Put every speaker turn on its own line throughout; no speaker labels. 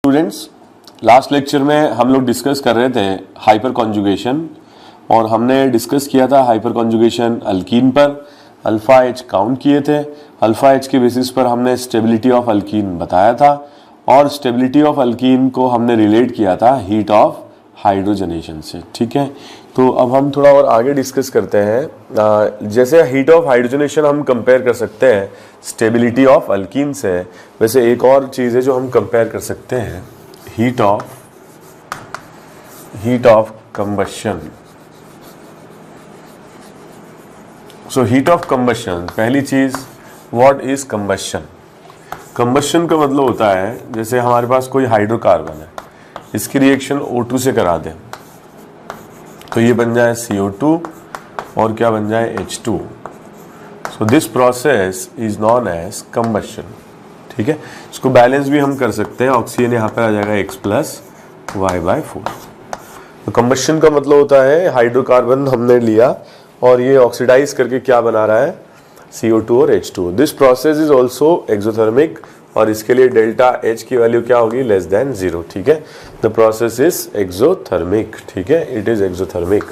Students, last lecture में हम लोग डिस्कस कर रहे थे हाइपर कॉन्जुगेशन और हमने डिस्कस किया था हाइपर कॉन्जुगेशन अल्कीन पर। अल्फ़ा एच काउंट किए थे। अल्फ़ा एच के बेसिस पर हमने स्टेबिलिटी ऑफ अल्कीन बताया था और स्टेबिलिटी ऑफ अल्कीन को हमने रिलेट किया था हीट ऑफ हाइड्रोजनेशन से। ठीक है, तो अब हम थोड़ा और आगे डिस्कस करते हैं। जैसे हीट ऑफ हाइड्रोजनेशन हम कंपेयर कर सकते हैं स्टेबिलिटी ऑफ अल्कीन से, वैसे एक और चीज़ है जो हम कंपेयर कर सकते हैं heat of combustion. So heat of combustion, पहली चीज़ व्हाट इज कंबशन। कंबशन का मतलब होता है जैसे हमारे पास कोई हाइड्रोकार्बन है, इसकी रिएक्शन O2 से करा दें तो ये बन जाए CO2 और क्या बन जाए H2। So this process is known as combustion. ठीक है, इसको बैलेंस भी हम कर सकते हैं। ऑक्सीजन यहाँ पर आ जाएगा X+Y/4। तो कंबशन का मतलब होता है हाइड्रोकार्बन हमने लिया और ये ऑक्सीडाइज करके क्या बना रहा है, CO2 और H2। This process is also exothermic और इसके लिए डेल्टा H की वैल्यू क्या होगी, लेस देन 0। ठीक है, द प्रोसेस इज एक्सोथर्मिक। ठीक है, it is exothermic.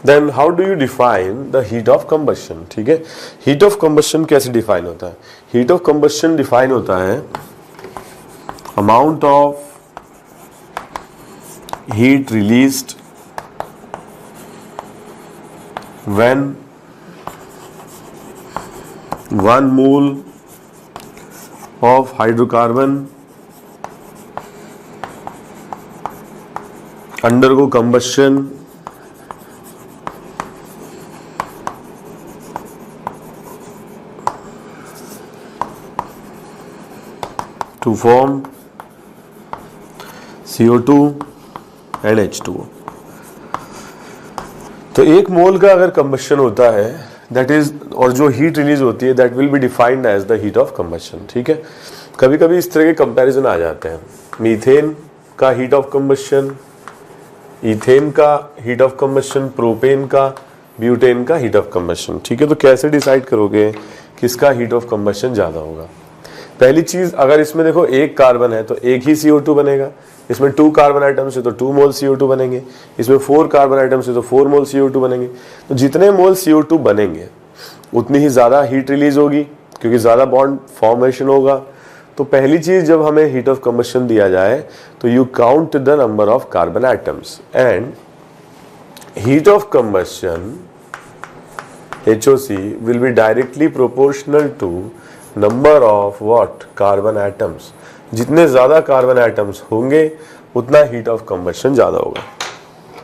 Then how do you define the heat of combustion. ठीक है, हीट ऑफ कंबशन कैसे डिफाइन होता है। हीट ऑफ कंबशन डिफाइन होता है amount of heat released when 1 mole of hydrocarbon undergo combustion to form CO2 and H2O। तो एक मोल का अगर कंबशन होता है दैट इज, और जो हीट रिलीज होती है that will be defined as the heat of combustion. ठीक है, कभी कभी इस तरह के कंपैरिजन आ जाते हैं, मीथेन का हीट ऑफ कंबशन, इथेन का हीट ऑफ कंबशन, प्रोपेन का, ब्यूटेन का हीट ऑफ कंबशन। ठीक है, तो कैसे डिसाइड करोगे किसका हीट ऑफ कंबशन ज्यादा होगा। पहली चीज, अगर इसमें देखो एक कार्बन है तो एक ही CO2 बनेगा, इसमें 2 कार्बन आइटम्स है तो 2 मोल CO2 बनेंगे, इसमें 4 कार्बन आइटम्स है तो 4 मोल CO2 बनेंगे। तो जितने मोल CO2 बनेंगे उतनी ही ज़्यादा हीट रिलीज होगी क्योंकि ज़्यादा बॉन्ड फॉर्मेशन होगा। तो पहली चीज़, जब हमें हीट ऑफ कंबशन दिया जाए तो you count the number of carbon items and heat of combustion HOC will be directly proportional to number of what, carbon items. जितने ज़्यादा कार्बन आइटम्स होंगे उतना हीट ऑफ कंबशन ज़्यादा होगा।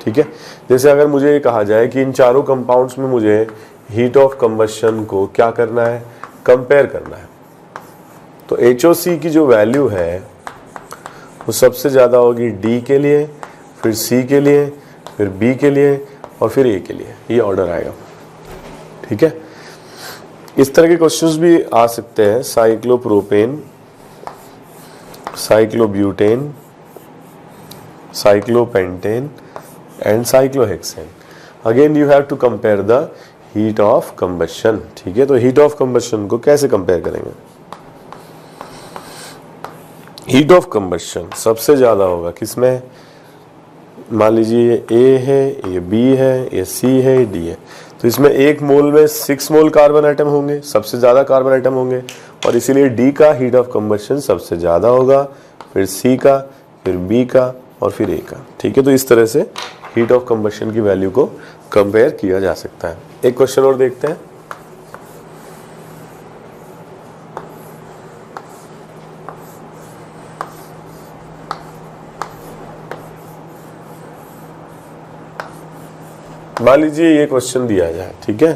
ठीक है, जैसे अगर मुझे ये कहा जाए कि इन चारों कंपाउंड्स में मुझे हीट ऑफ कंबशन को क्या करना है, कंपेयर करना है, तो HOC की जो वैल्यू है वो सबसे ज़्यादा होगी D के लिए, फिर C के लिए, फिर B के लिए और फिर A के लिए। ये ऑर्डर आएगा। ठीक है, इस तरह के क्वेश्चंस भी आ सकते हैं, cyclopropane, cyclobutane, cyclopentane and cyclohexane. Again you have to compare the heat of combustion. ठीक है, तो हीट ऑफ कंबशन को कैसे कंपेयर करेंगे। हीट ऑफ कंबशन सबसे ज्यादा होगा किसमें, मान लीजिए ये A है, ये B है, ये C है, ये D है। तो इसमें एक मोल में 6 मोल कार्बन आइटम होंगे, सबसे ज़्यादा कार्बन आइटम होंगे और इसीलिए D का हीट ऑफ कंबशन सबसे ज़्यादा होगा, फिर C का, फिर B का और फिर A का। ठीक है, तो इस तरह से हीट ऑफ कंबशन की वैल्यू को कंपेयर किया जा सकता है। एक क्वेश्चन और देखते हैं। मान लीजिए ये क्वेश्चन दिया जाए। ठीक है,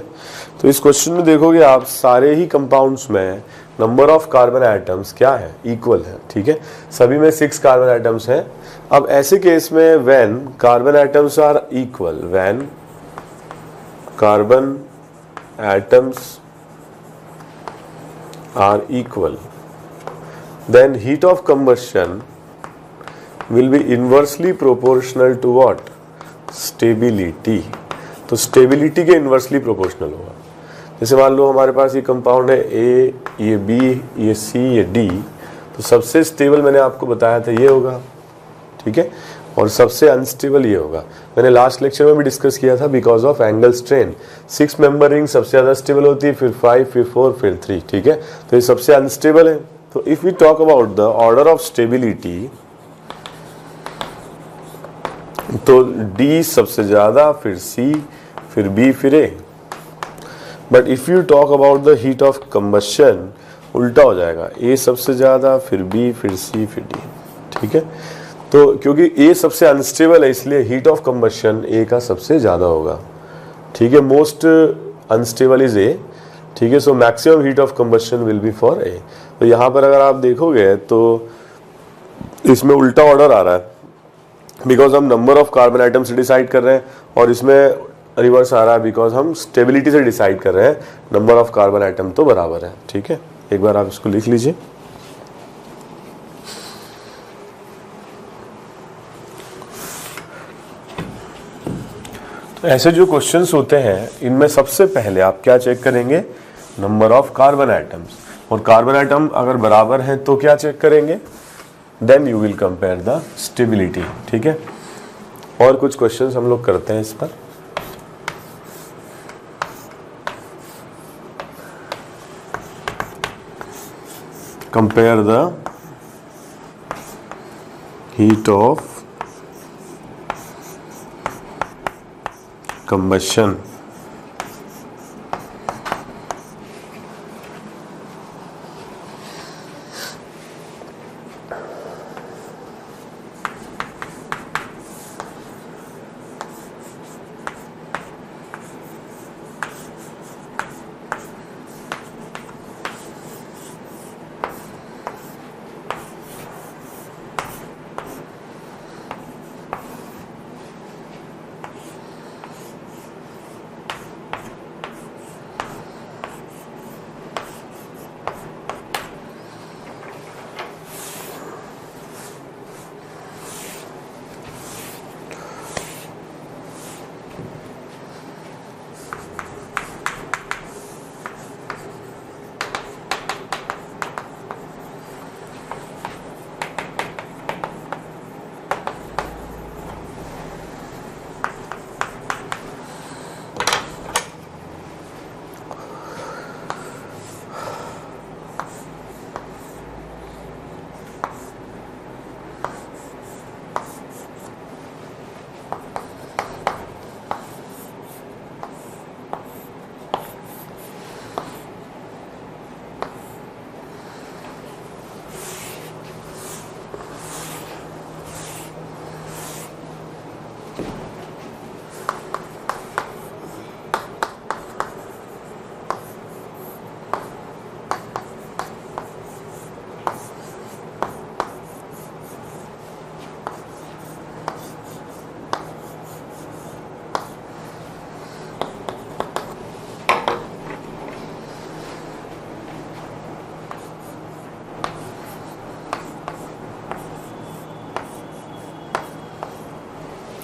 तो इस क्वेश्चन में देखोगे आप सारे ही कंपाउंड्स में नंबर ऑफ कार्बन आइटम्स क्या है, इक्वल है। ठीक है, सभी में 6 कार्बन आइटम्स हैं। अब ऐसे केस में when carbon items are equal, when carbon items are equal, then heat of combustion will be inversely proportional to what, stability. तो स्टेबिलिटी के इन्वर्सली प्रोपोर्शनल होगा। जैसे मान लो हमारे पास ये कंपाउंड है ए, ये बी, ये सी, ये डी, तो सबसे स्टेबल मैंने आपको बताया था ये होगा, ठीक है, और सबसे अनस्टेबल ये होगा। मैंने लास्ट लेक्चर में भी डिस्कस किया था, because of angle strain 6 member ring सबसे ज़्यादा स्टेबल होती है, फिर 5, फिर 4, फिर 3, ठीक है, तो ये सबसे अनस्टेबल है। तो if we talk about the order of stability, तो डी सबसे ज़्यादा, फिर सी, फिर बी, फिर A. But if you talk about the heat of combustion, उल्टा हो जाएगा, ए सबसे ज़्यादा, फिर बी, फिर सी, फिर डी, ठीक है। तो क्योंकि ए सबसे अनस्टेबल है, इसलिए हीट ऑफ कंबशन ए का सबसे ज़्यादा होगा, ठीक है। मोस्ट अनस्टेबल इज ए, ठीक है, so maximum heat of combustion will B for a. तो यहाँ पर अगर आप देखोगे तो इसमें उल्टा ऑर्डर आ रहा है, बिकॉज हम नंबर ऑफ कार्बन आइटम से डिसाइड कर रहे हैं, और इसमें रिवर्स आ रहा है बिकॉज हम स्टेबिलिटी से डिसाइड कर रहे हैं, नंबर ऑफ कार्बन आइटम तो बराबर है, ठीक है। एक बार आप इसको लिख लीजिए। तो ऐसे जो क्वेश्चंस होते हैं, इनमें सबसे पहले आप क्या चेक करेंगे, नंबर ऑफ कार्बन आइटम्स, और कार्बन आइटम अगर बराबर है तो क्या चेक करेंगे, then you will compare the stability, ठीक है। और कुछ क्वेश्चंस हम लोग करते हैं इस पर। Compare the heat of combustion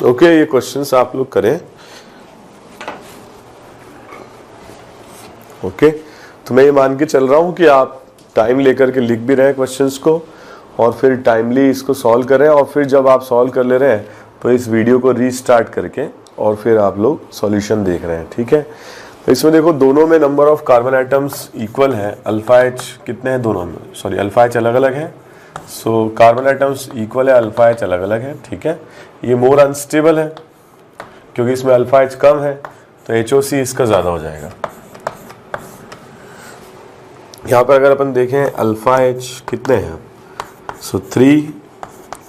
okay, ये क्वेश्चंस आप लोग करें। ओके, तो मैं ये मान के चल रहा हूं कि आप टाइम लेकर के लिख भी रहे हैं क्वेश्चंस को, और फिर टाइमली इसको सॉल्व कर रहे हैं, और फिर जब आप सॉल्व कर ले रहे हैं तो इस वीडियो को रीस्टार्ट करके और फिर आप लोग सॉल्यूशन देख रहे हैं, ठीक है। तो इसमें देखो, दोनों में number of carbon items equal है। अल्फा एच कितने हैं दोनों में, सॉरी अल्फा एच अलग अलग है, सो कार्बन आइटम्स इक्वल है, अल्फा एच अलग अलग है, ठीक है। ये मोर अनस्टेबल है क्योंकि इसमें अल्फा एच कम है, तो HOC इसका ज़्यादा हो जाएगा। यहाँ पर अगर अपन देखें अल्फा एच कितने हैं, सो 3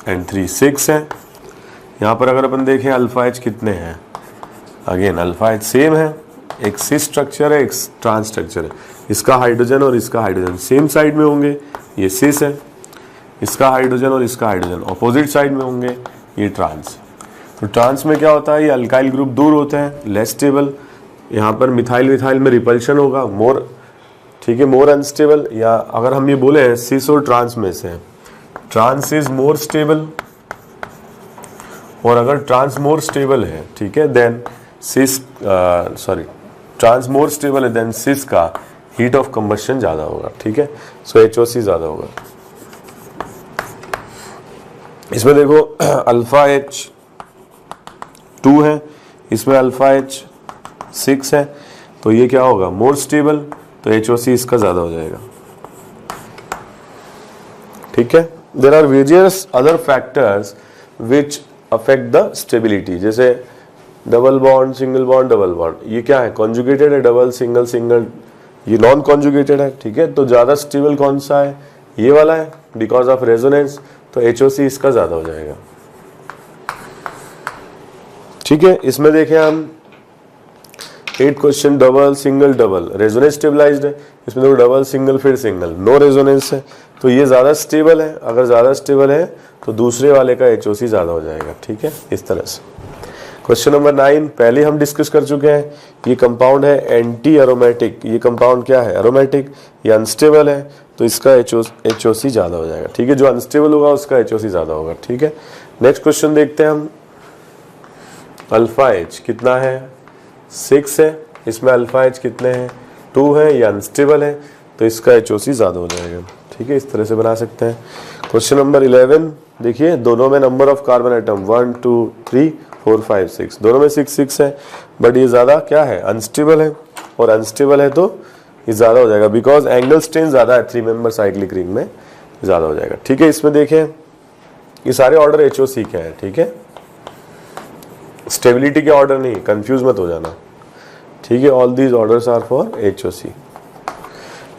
and 3 6 है। यहाँ पर अगर अपन देखें अल्फा एच कितने हैं, अगेन अल्फा एच सेम है, एक सिस स्ट्रक्चर है, एक ट्रांस स्ट्रक्चर है। इसका हाइड्रोजन और इसका हाइड्रोजन सेम साइड में होंगे, ये सिस है। इसका हाइड्रोजन और इसका हाइड्रोजन ऑपोजिट साइड में होंगे, ये ट्रांस। तो ट्रांस में क्या होता है, ये अल्काइल ग्रुप दूर होते हैं, लेस स्टेबल। यहाँ पर मिथाइल मिथाइल में रिपल्शन होगा, मोर, ठीक है, मोर अनस्टेबल। या अगर हम ये बोले सिस और ट्रांस में से ट्रांस इज मोर स्टेबल, और अगर ट्रांस मोर स्टेबल है, ठीक है, then cis trans more stable है देन सिस का हीट ऑफ कंबशन ज्यादा होगा, ठीक है। सो HOC ज्यादा होगा। इसमें देखो अल्फा H2 है, इसमें अल्फा H6 है, तो ये क्या होगा मोर स्टेबल, तो HOC इसका ज्यादा हो जाएगा, ठीक है। There are various other factors which affect the stability, जैसे double bond, single bond, double bond, ये क्या है कॉन्जुगेटेड है, डबल सिंगल सिंगल ये नॉन कॉन्जुगेटेड है, ठीक है। तो ज्यादा स्टेबल कौन सा है, ये वाला है बिकॉज ऑफ रेजोनेंस, तो HOC इसका ज्यादा हो जाएगा, ठीक है। इसमें देखें हम 8 question double single double resonance stabilised है, इसमें देखो डबल सिंगल फिर सिंगल नो रेजोनेंस है, तो ये ज्यादा स्टेबल है। अगर ज्यादा स्टेबल है तो दूसरे वाले का HOC ज्यादा हो जाएगा, ठीक है, इस तरह से। क्वेश्चन नंबर 9 पहले हम डिस्कस कर चुके हैं, ये कंपाउंड है एंटी एरोमेटिक, ये कंपाउंड क्या है एरोमेटिक, ये अनस्टेबल है, तो इसका HOC ज्यादा हो जाएगा, ठीक है। जो अनस्टेबल होगा उसका HOC ज्यादा होगा, ठीक है। नेक्स्ट क्वेश्चन देखते हैं हम, अल्फा H कितना है 6 है, इसमें अल्फा H कितने हैं 2 है, ये अनस्टेबल है, तो इसका HOC ज्यादा हो जाएगा, ठीक है। इस तरह से बना सकते हैं। क्वेश्चन नंबर 11 देखिए, दोनों में नंबर ऑफ कार्बन एटम 1 2 3 4 5 6, दोनों में 6 6 है, बट ये ज्यादा क्या है अनस्टेबल है, और अनस्टेबल है तो ये ज्यादा हो जाएगा बिकॉज एंगल स्ट्रेन ज्यादा है 3 मेंबर साइक्लिक रिंग में, ज्यादा हो जाएगा, ठीक है। इसमें देखें ये सारे ऑर्डर HOC के हैं, ठीक है, स्टेबिलिटी के ऑर्डर नहीं, कंफ्यूज मत हो जाना, ठीक है। All these orders are for HOC।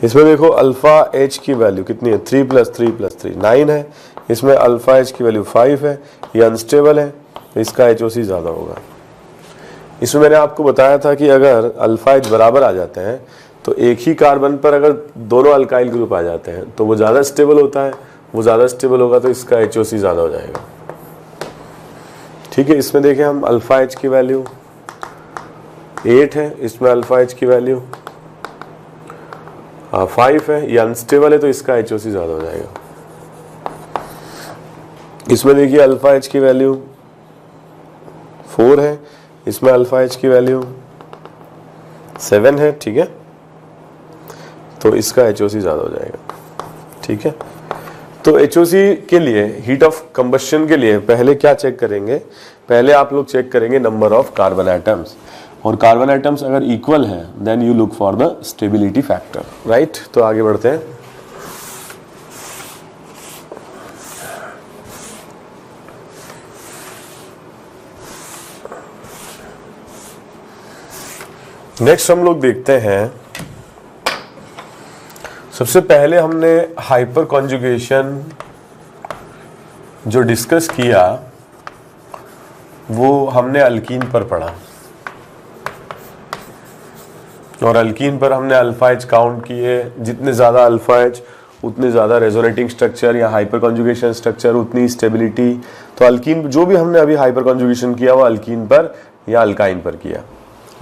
इसमें देखो अल्फा H की वैल्यू कितनी है 3 + 3 + 3 9 है, इसमें अल्फा H की वैल्यू 5 है, ये अनस्टेबल है, तो इसका HOC ज्यादा होगा। इसमें मैंने आपको बताया था कि अगर अल्फा H बराबर आ जाते हैं तो एक ही कार्बन पर अगर दोनों अल्काइल ग्रुप आ जाते हैं तो वो ज्यादा स्टेबल होता है, वो ज्यादा स्टेबल होगा तो इसका HOC ज्यादा हो जाएगा, ठीक है। इसमें देखें हम अल्फा H की वैल्यू 8 है, इसमें अल्फा H की वैल्यू 5 है, ये अनस्टेबल है, तो इसका HOC ज्यादा हो जाएगा। इसमें देखिए अल्फा H की वैल्यू 4 है, इसमें अल्फा H की वैल्यू 7 है, ठीक है, तो इसका HOC ज्यादा हो जाएगा, ठीक है। तो HOC के लिए हीट ऑफ कंबशन के लिए पहले क्या चेक करेंगे, पहले आप लोग चेक करेंगे नंबर ऑफ कार्बन एटम्स, और कार्बन एटम्स अगर इक्वल है then you look for the stability factor, right. तो आगे बढ़ते हैं। नेक्स्ट हम लोग देखते हैं, सबसे पहले हमने हाइपर कॉन्जुगेशन जो डिस्कस किया वो हमने अल्कीन पर पढ़ा, और अल्कीन पर हमने अल्फा H काउंट किए, जितने ज़्यादा अल्फा H उतने ज़्यादा रेजोनेटिंग स्ट्रक्चर या हाइपर कॉन्जुगेशन स्ट्रक्चर उतनी स्टेबिलिटी। तो अल्कीन जो भी हमने अभी हाइपर कॉन्जुगेशन किया वो अल्कीन पर या अल्काइन पर किया।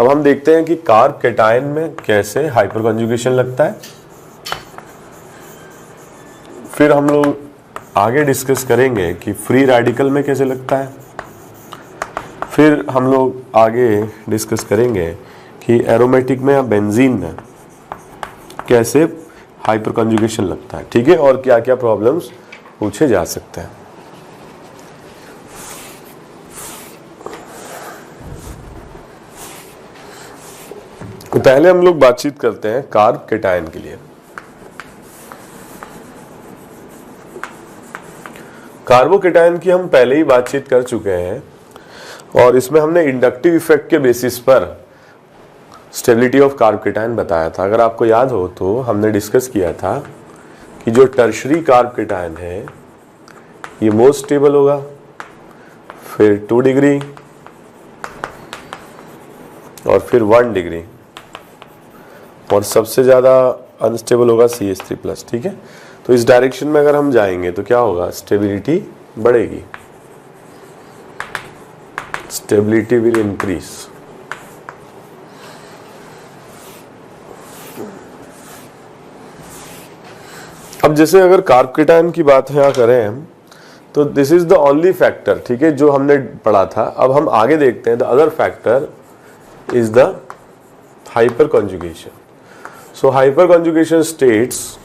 अब हम देखते हैं कि कार्ब कैटायन में कैसे हाइपर कॉन्जुगेशन लगता है, फिर हम लोग आगे डिस्कस करेंगे कि फ्री रेडिकल में कैसे लगता है, फिर हम लोग आगे डिस्कस करेंगे कि एरोमेटिक में या बेंजीन में कैसे हाइपर कॉन्जुगेशन लगता है, ठीक है, और क्या क्या प्रॉब्लम्स पूछे जा सकते हैं। तो पहले हम लोग बातचीत करते हैं कार्ब कैटायन के लिए। कार्बोकैटायन की हम पहले ही बातचीत कर चुके हैं, और इसमें हमने इंडक्टिव इफेक्ट के बेसिस पर स्टेबिलिटी ऑफ कार्बोकैटायन बताया था। अगर आपको याद हो तो हमने डिस्कस किया था कि जो टर्शरी कार्बोकैटायन है ये मोस्ट स्टेबल होगा, फिर 2 डिग्री और फिर 1 डिग्री, और सबसे ज्यादा अनस्टेबल होगा CH3+, ठीक है। तो इस डायरेक्शन में अगर हम जाएंगे तो क्या होगा, स्टेबिलिटी बढ़ेगी, स्टेबिलिटी विल इंक्रीज। अब जैसे अगर कार्बोकैटायन की बात यहाँ करें हम, तो this is the only factor, ठीक है, जो हमने पढ़ा था। अब हम आगे देखते हैं the other factor is the hyper conjugation. So hyper conjugation states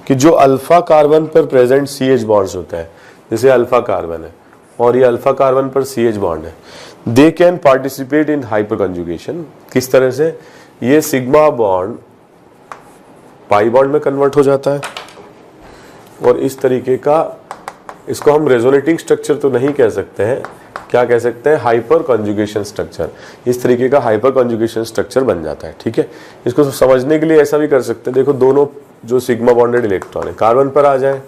कि जो अल्फा कार्बन पर प्रेजेंट CH बॉन्ड्स होता है, जैसे अल्फा कार्बन है और ये अल्फा कार्बन पर CH बॉन्ड है, they can participate in hyper conjugation. किस तरह से? ये सिग्मा बॉन्ड पाई बॉन्ड में कन्वर्ट हो जाता है और इस तरीके का, इसको हम रेजोनेटिंग स्ट्रक्चर तो नहीं कह सकते हैं, क्या कह सकते हैं? Hyper conjugation structure. इस तरीके का हाइपर कॉन्जुगेशन स्ट्रक्चर बन जाता है. ठीक है, इसको समझने के लिए ऐसा भी कर सकते हैं. देखो दोनों जो सिग्मा बॉन्डेड इलेक्ट्रॉन है कार्बन पर आ जाए,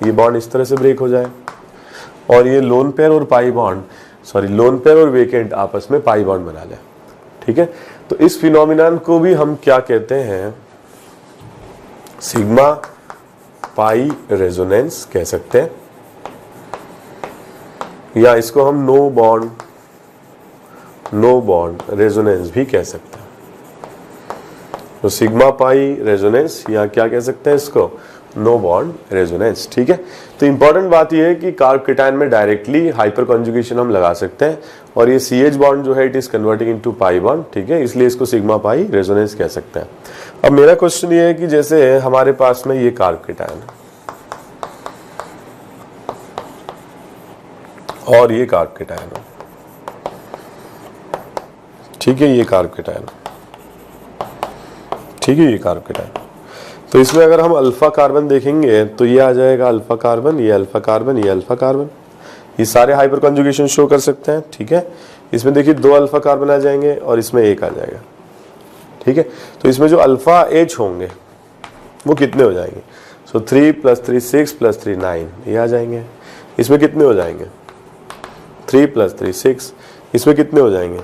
ये बॉन्ड इस तरह से ब्रेक हो जाए और ये लोन पेयर और pi bond, sorry lone pair और वेकेंट आपस में पाई बॉन्ड बना ले. ठीक है, तो इस फिनोमिनन को भी हम क्या कहते हैं? सिग्मा पाई रेजोनेंस कह सकते हैं, या इसको हम नो बॉन्ड रेजोनेंस भी कह सकते हैं. तो सिग्मा पाई रेजोनेंस या क्या कह सकते हैं इसको? No bond resonance. ठीक है, तो इंपॉर्टेंट बात यह है कि कार्ब केटायन में डायरेक्टली हाइपर कॉन्जुगेशन हम लगा सकते हैं और ये CH बॉन्ड जो है it is converting into pi bond. ठीक है, इसलिए इसको सिग्मा पाई रेजोनेंस कह सकते हैं. अब मेरा क्वेश्चन ये है कि जैसे हमारे पास में ये कार्ब केटायन और ये कार्ब केटायन, ठीक है, ये कार्ब केटायन, ठीक है, ये कार्ब केटायन. तो इसमें अगर हम अल्फा कार्बन देखेंगे तो ये आ जाएगा अल्फा कार्बन, ये अल्फा कार्बन, ये अल्फा कार्बन. ये सारे हाइपर कॉन्जुगेशन शो कर सकते हैं. ठीक है, इसमें देखिए 2 अल्फा कार्बन आ जाएंगे और इसमें 1 आ जाएगा. ठीक है, तो इसमें जो अल्फा H होंगे वो कितने हो जाएंगे? सो 3 + 3 6 + 3 9 ये आ जाएंगे. इसमें कितने हो जाएंगे? 3 + 3 6. इसमें कितने हो जाएंगे?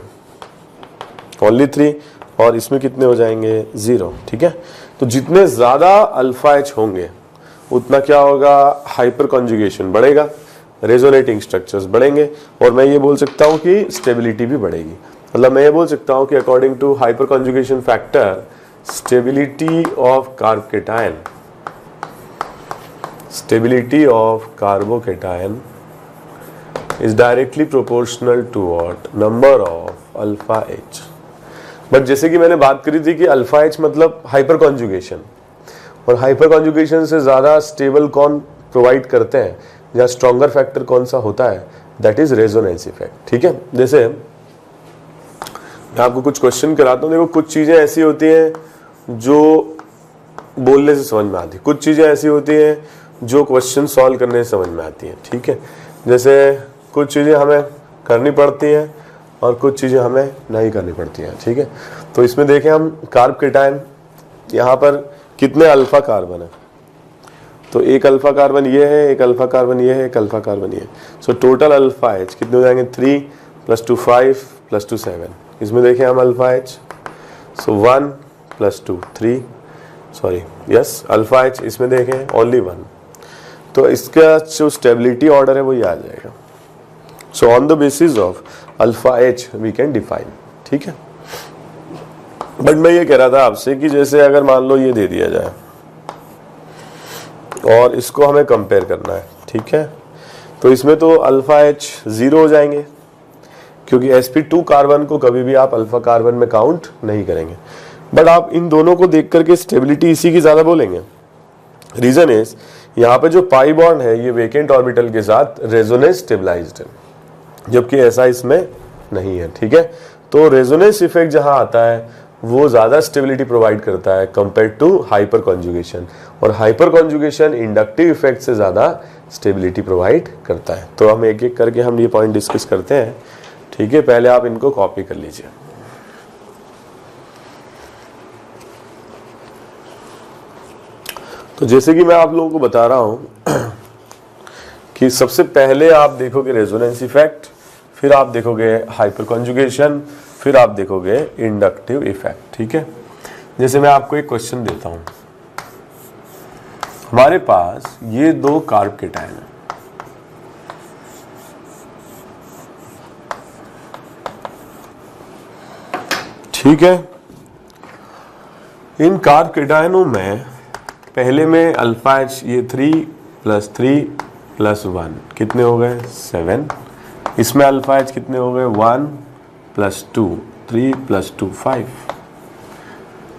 ओनली 3. और इसमें कितने हो जाएंगे? 0. ठीक है, तो जितने ज्यादा अल्फा H होंगे उतना क्या होगा? हाइपर कॉन्जुगेशन बढ़ेगा, रेजोनेटिंग स्ट्रक्चर्स बढ़ेंगे और मैं ये बोल सकता हूँ कि स्टेबिलिटी भी बढ़ेगी. मतलब मैं ये बोल सकता हूँ कि according to hyperconjugation factor, stability of carbocation, stability of carbocation is directly proportional to what? Number of alpha H. But जैसे कि मैंने बात करी थी कि अल्फा H मतलब हाइपर कॉन्जुगेशन, और हाइपर कॉन्जुगेशन से ज़्यादा स्टेबल कौन प्रोवाइड करते हैं या स्ट्रॉन्गर फैक्टर कौन सा होता है? That is resonance effect. ठीक है, जैसे मैं आपको कुछ क्वेश्चन कराता हूँ. देखो कुछ चीज़ें ऐसी होती हैं जो बोलने से समझ में आती है, कुछ चीज़ें ऐसी होती हैं जो क्वेश्चन सॉल्व करने से समझ में आती हैं. ठीक है, जैसे कुछ चीज़ें हमें करनी पड़ती हैं और कुछ चीज़ें हमें नहीं करनी पड़ती हैं. ठीक है, तो इसमें देखें हम कार्ब केटायन, यहाँ पर कितने अल्फा कार्बन है? तो एक अल्फा कार्बन ये है, एक अल्फा कार्बन ये है, एक अल्फा कार्बन ये है. सो टोटल अल्फा H कितने हो जाएंगे? 3 + 2 5 + 2 7. इसमें देखें हम अल्फा H, सो 1 + 2 3, सॉरी यस अल्फा H इसमें देखें ओनली 1. तो इसका जो स्टेबिलिटी ऑर्डर है वो ये आ जाएगा. So on the basis of alpha H we can define. ठीक है, बट मैं ये कह रहा था आपसे कि जैसे अगर मान लो ये दे दिया जाए और इसको हमें कंपेयर करना है. ठीक है, तो इसमें तो अल्फा H 0 हो जाएंगे क्योंकि sp2 कार्बन को कभी भी आप अल्फा कार्बन में काउंट नहीं करेंगे. बट आप इन दोनों को देख करके स्टेबिलिटी इसी की ज्यादा बोलेंगे. रीजन इज यहाँ पे जो पाई बॉन्ड है ये वेकेंट ऑर्बिटल के साथ रेजोनेंस स्टेबलाइज्ड है, जबकि ऐसा इसमें नहीं है. ठीक है, तो रेजोनेंस इफेक्ट जहां आता है वो ज्यादा स्टेबिलिटी प्रोवाइड करता है कंपेयर टू हाइपर कॉन्जुगेशन, और हाइपर कॉन्जुगेशन इंडक्टिव इफेक्ट से ज्यादा स्टेबिलिटी प्रोवाइड करता है. तो हम एक एक करके हम ये पॉइंट डिस्कस करते हैं. ठीक है, पहले आप इनको कॉपी कर लीजिए. तो जैसे कि मैं आप लोगों को बता रहा हूं कि सबसे पहले आप देखोगे रेजोनेंस इफेक्ट, फिर आप देखोगे हाइपर कॉन्जुगेशन, फिर आप देखोगे इंडक्टिव इफेक्ट. ठीक है, जैसे मैं आपको एक क्वेश्चन देता हूं. हमारे पास ये 2 कार्ब केटायन है. ठीक है, इन कार्ब केटायनों में पहले में अल्फा H ये 3 + 3 + 1 कितने हो गए? 7. इसमें अल्फा H कितने हो गए? 1 + 2 3 + 2 5.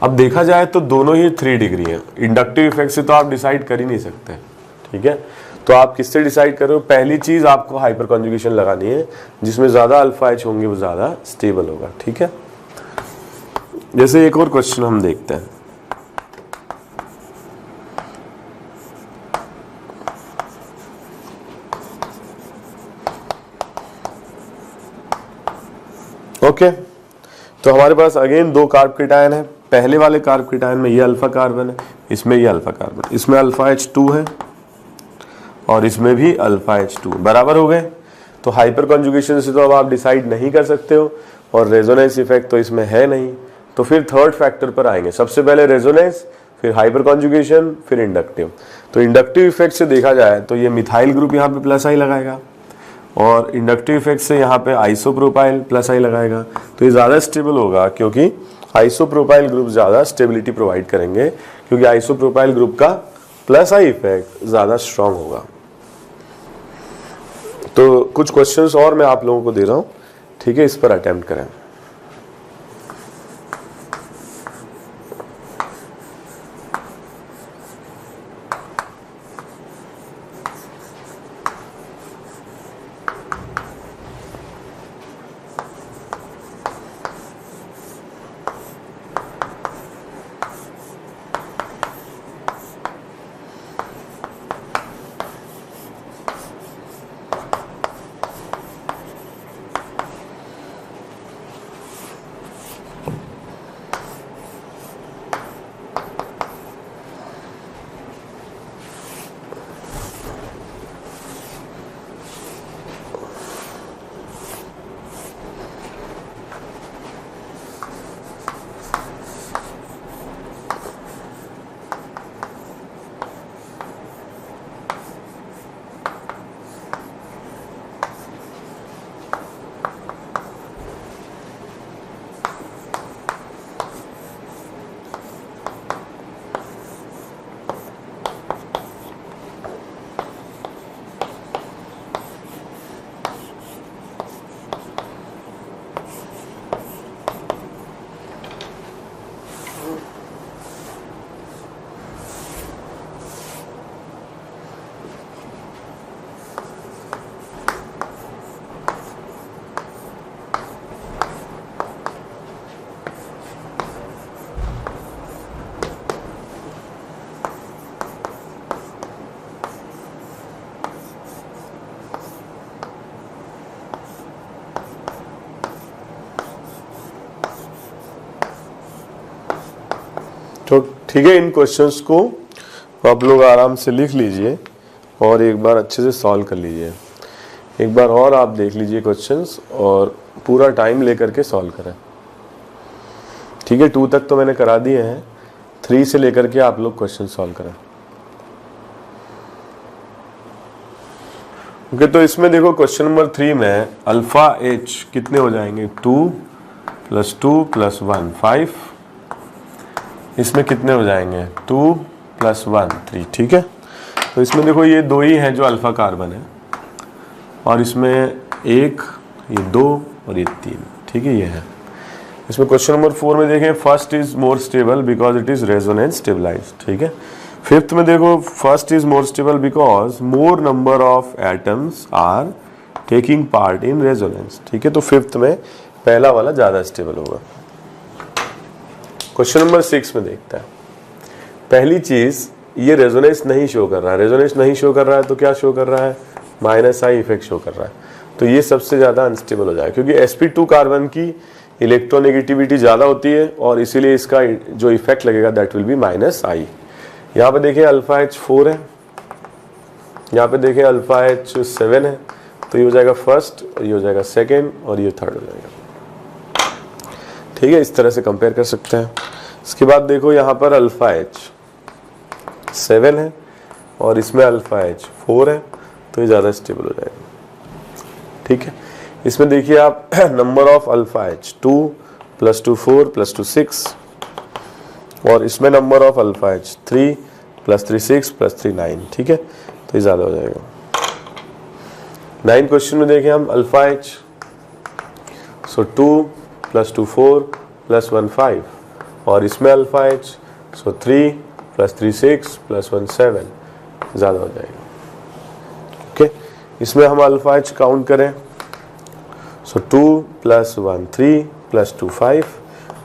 अब देखा जाए तो दोनों ही 3 डिग्री हैं। इंडक्टिव इफेक्ट से तो आप डिसाइड कर ही नहीं सकते, ठीक है। तो आप किससे डिसाइड कर रहे हो? पहली चीज आपको हाइपर कॉन्जुगेशन लगानी है, जिसमें ज्यादा अल्फा एच होंगे वो ज्यादा स्टेबल होगा, ठीक है। जैसे एक और क्वेश्चन हम देखते हैं। ओके, तो हमारे पास अगेन 2 कार्ब केटायन है। पहले वाले कार्ब केटायन में ये अल्फा कार्बन है, इसमें ये अल्फा कार्बन, इसमें अल्फा H2 है और इसमें भी अल्फा H2 बराबर हो गए। तो हाइपर कॉन्जुगेशन से तो अब आप डिसाइड नहीं कर सकते हो, और रेजोनेंस इफेक्ट तो इसमें है नहीं। तो फिर थर्ड फैक्टर पर आएंगे, सबसे पहले रेजोनेंस, फिर हाइपर कॉन्जुगेशन, फिर इंडक्टिव। तो इंडक्टिव इफेक्ट से देखा जाए तो ये मिथाइल ग्रुप यहाँ पे प्लस आई लगाएगा, और इंडक्टिव इफेक्ट से यहाँ पे आइसोप्रोपाइल प्लस आई लगाएगा। तो ये ज़्यादा स्टेबल होगा, क्योंकि आइसोप्रोपाइल ग्रुप ज़्यादा स्टेबिलिटी प्रोवाइड करेंगे, क्योंकि आइसोप्रोपाइल ग्रुप का प्लस आई इफेक्ट ज़्यादा स्ट्रांग होगा। तो कुछ क्वेश्चंस और मैं आप लोगों को दे रहा हूँ, ठीक है, इस पर अटेम्प्ट करें। तो ठीक है, इन क्वेश्चंस को आप लोग आराम से लिख लीजिए और एक बार अच्छे से सॉल्व कर लीजिए। एक बार और आप देख लीजिए क्वेश्चंस और पूरा टाइम लेकर के सॉल्व करें, ठीक है। 2 तक तो मैंने करा दिए हैं, 3 से लेकर के आप लोग क्वेश्चन सॉल्व करें। ओके, तो इसमें देखो क्वेश्चन नंबर 3 में अल्फा एच कितने हो जाएंगे? 2 + 2 + 1 5। इसमें कितने हो जाएंगे? 2 + 1 3, ठीक है। तो इसमें देखो ये 2 ही हैं जो अल्फा कार्बन है, और इसमें 1, ये 2 और ये 3, ठीक है, ये है। इसमें क्वेश्चन नंबर 4 में देखें, first is more stable because it is resonance stabilised, ठीक है। 5th में देखो, first is more stable because more number of atoms are taking part in resonance, ठीक है। तो 5th में पहला वाला ज्यादा स्टेबल होगा। क्वेश्चन नंबर 6 में देखता है, पहली चीज ये रेजोनेंस नहीं शो कर रहा है। रेजोनेंस नहीं शो कर रहा है तो क्या शो कर रहा है? -I इफेक्ट शो कर रहा है। तो ये सबसे ज्यादा अनस्टेबल हो जाएगा, क्योंकि sp2 कार्बन की इलेक्ट्रोनेगेटिविटी ज्यादा होती है, और इसीलिए इसका जो इफेक्ट लगेगा दैट विल बी -I। यहाँ पे देखें अल्फा H4 है, यहाँ पे देखें अल्फा H7 है, तो ये हो जाएगा फर्स्ट, और ये हो जाएगा सेकेंड, और ये थर्ड हो जाएगा, ठीक है। इस तरह से कंपेयर कर सकते हैं। इसके बाद देखो यहाँ पर अल्फा H7 है और इसमें अल्फा H4 है, तो ये ज़्यादा स्टेबल हो जाएगा, ठीक है। इसमें देखिए आप नंबर ऑफ अल्फा H2 + 2 4 + 2 6, और इसमें नंबर ऑफ अल्फा H3 + 3 6 + 3 9, ठीक है। तो ये ज़्यादा हो जाएगा। 9 क्वेश्चन में देखें हम अल्फा H, सो 2 + 2 4 + 1 5, और इसमें अल्फा एच, सो 3 + 3 6 + 1 7 ज़्यादा हो जाएगा। ओके, इसमें हम अल्फा एच काउंट करें, सो 2 + 1 3 + 2 5,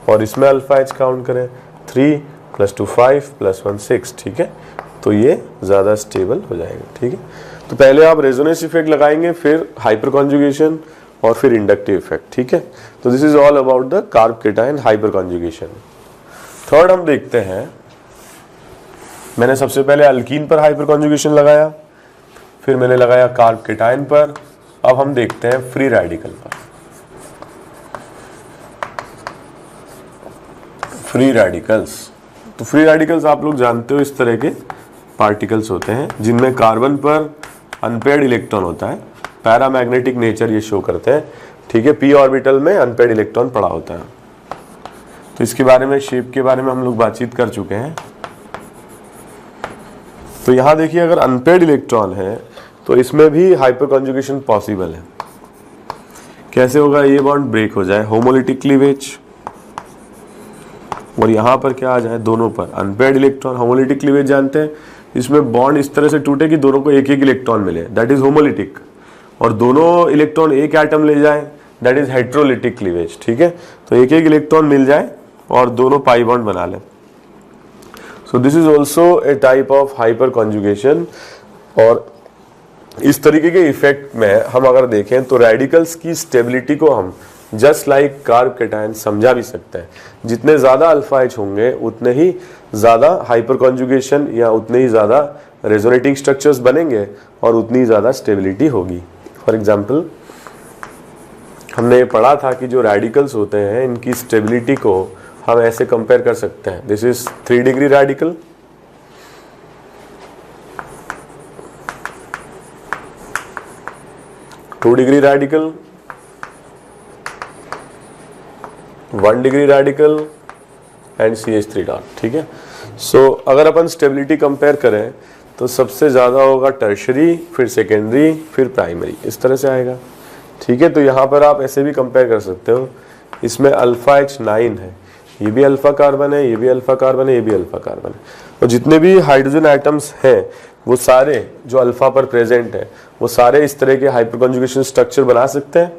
और इसमें अल्फा एच काउंट करें 3 + 2 5 + 1 6। ठीक है, तो ये ज़्यादा स्टेबल हो जाएगा। ठीक है, तो पहले आप रेजोनेंस इफेक्ट लगाएंगे, फिर हाइपर कॉन्जुगेशन और फिर इंडक्टिव इफेक्ट। ठीक है, तो this is all about the carb cation hyper conjugation. Third हम देखते हैं, मैंने सबसे पहले अल्कीन पर हाइपर कॉन्जुगेशन लगाया, फिर मैंने लगाया कार्ब केटायन पर, अब हम देखते हैं फ्री रेडिकल पर। फ्री रेडिकल्स, तो फ्री रेडिकल्स आप लोग जानते हो इस तरह के पार्टिकल्स होते हैं जिनमें कार्बन पर अनपेयर्ड इलेक्ट्रॉन होता है, पैरामैग्नेटिक नेचर ये शो करते हैं। ठीक है, पी ऑर्बिटल में अनपेयर्ड इलेक्ट्रॉन पड़ा होता है। तो इसके बारे में, शेप के बारे में हम लोग बातचीत कर चुके हैं। तो यहां देखिए, अगर अनपेयर्ड इलेक्ट्रॉन है तो इसमें भी हाइपर कॉन्जुगेशन पॉसिबल है। कैसे होगा, ये बॉन्ड ब्रेक हो जाए, होमोलिटिक क्लीवेज, और यहां पर क्या आ जाए, दोनों पर अनपेयर्ड इलेक्ट्रॉन। होमोलिटिक क्लीवेज जानते हैं, इसमें बॉन्ड इस तरह से टूटे कि दोनों को एक एक इलेक्ट्रॉन मिले, दैट इज होमोलिटिक, और दोनों इलेक्ट्रॉन एक एटम ले जाए, दैट इज हेट्रोलिटिक क्लीवेज। ठीक है, तो एक एक इलेक्ट्रॉन मिल जाए और दोनों पाई बॉन्ड बना लें। So this is also a type of hyperconjugation. और इस तरीके के इफेक्ट में हम अगर देखें तो रेडिकल्स की स्टेबिलिटी को हम जस्ट लाइक कार्ब केटायन समझा भी सकते हैं। जितने ज़्यादा अल्फा एच होंगे उतने ही ज़्यादा हाइपर कॉन्जुगेशन या उतने ही ज़्यादा रेजोनेटिंग स्ट्रक्चर्स बनेंगे और उतनी ही ज़्यादा स्टेबिलिटी होगी। फॉर एग्जाम्पल, हमने ये पढ़ा था कि जो रेडिकल्स होते हैं इनकी स्टेबिलिटी को हम ऐसे कंपेयर कर सकते हैं। This is 3 degree radical, two degree radical, 1 degree radical and CH3 dot. ठीक है, सो अगर अपन स्टेबिलिटी कंपेयर करें तो सबसे ज़्यादा होगा टर्शरी, फिर सेकेंडरी, फिर प्राइमरी, इस तरह से आएगा। ठीक है, तो यहाँ पर आप ऐसे भी कंपेयर कर सकते हो, इसमें अल्फा H9 है, ये भी अल्फा कार्बन है, ये भी अल्फा कार्बन है, ये भी अल्फा कार्बन है, और जितने भी हाइड्रोजन एटम्स हैं वो सारे जो अल्फा पर प्रेजेंट है वो सारे इस तरह के हाइपर कॉन्जुगेशन स्ट्रक्चर बना सकते हैं।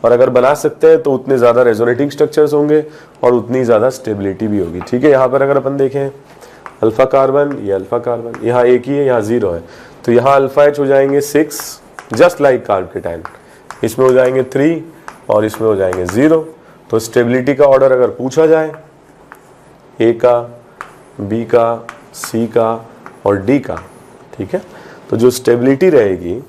और अगर बना सकते हैं तो उतने ज़्यादा रेजोनेटिंग स्ट्रक्चर्स होंगे और उतनी ज़्यादा स्टेबिलिटी भी होगी। ठीक है, यहाँ पर अगर अपन देखें अल्फा कार्बन, ये अल्फा कार्बन, यहाँ एक ही है, यहाँ 0 है, तो यहाँ अल्फा एच हो जाएंगे 6, जस्ट लाइक कार्ब केटायन, इसमें हो जाएंगे 3 और इसमें हो जाएंगे 0। तो स्टेबिलिटी का ऑर्डर अगर पूछा जाए, ए का, बी का, सी का और डी का, ठीक है, तो जो स्टेबिलिटी रहेगी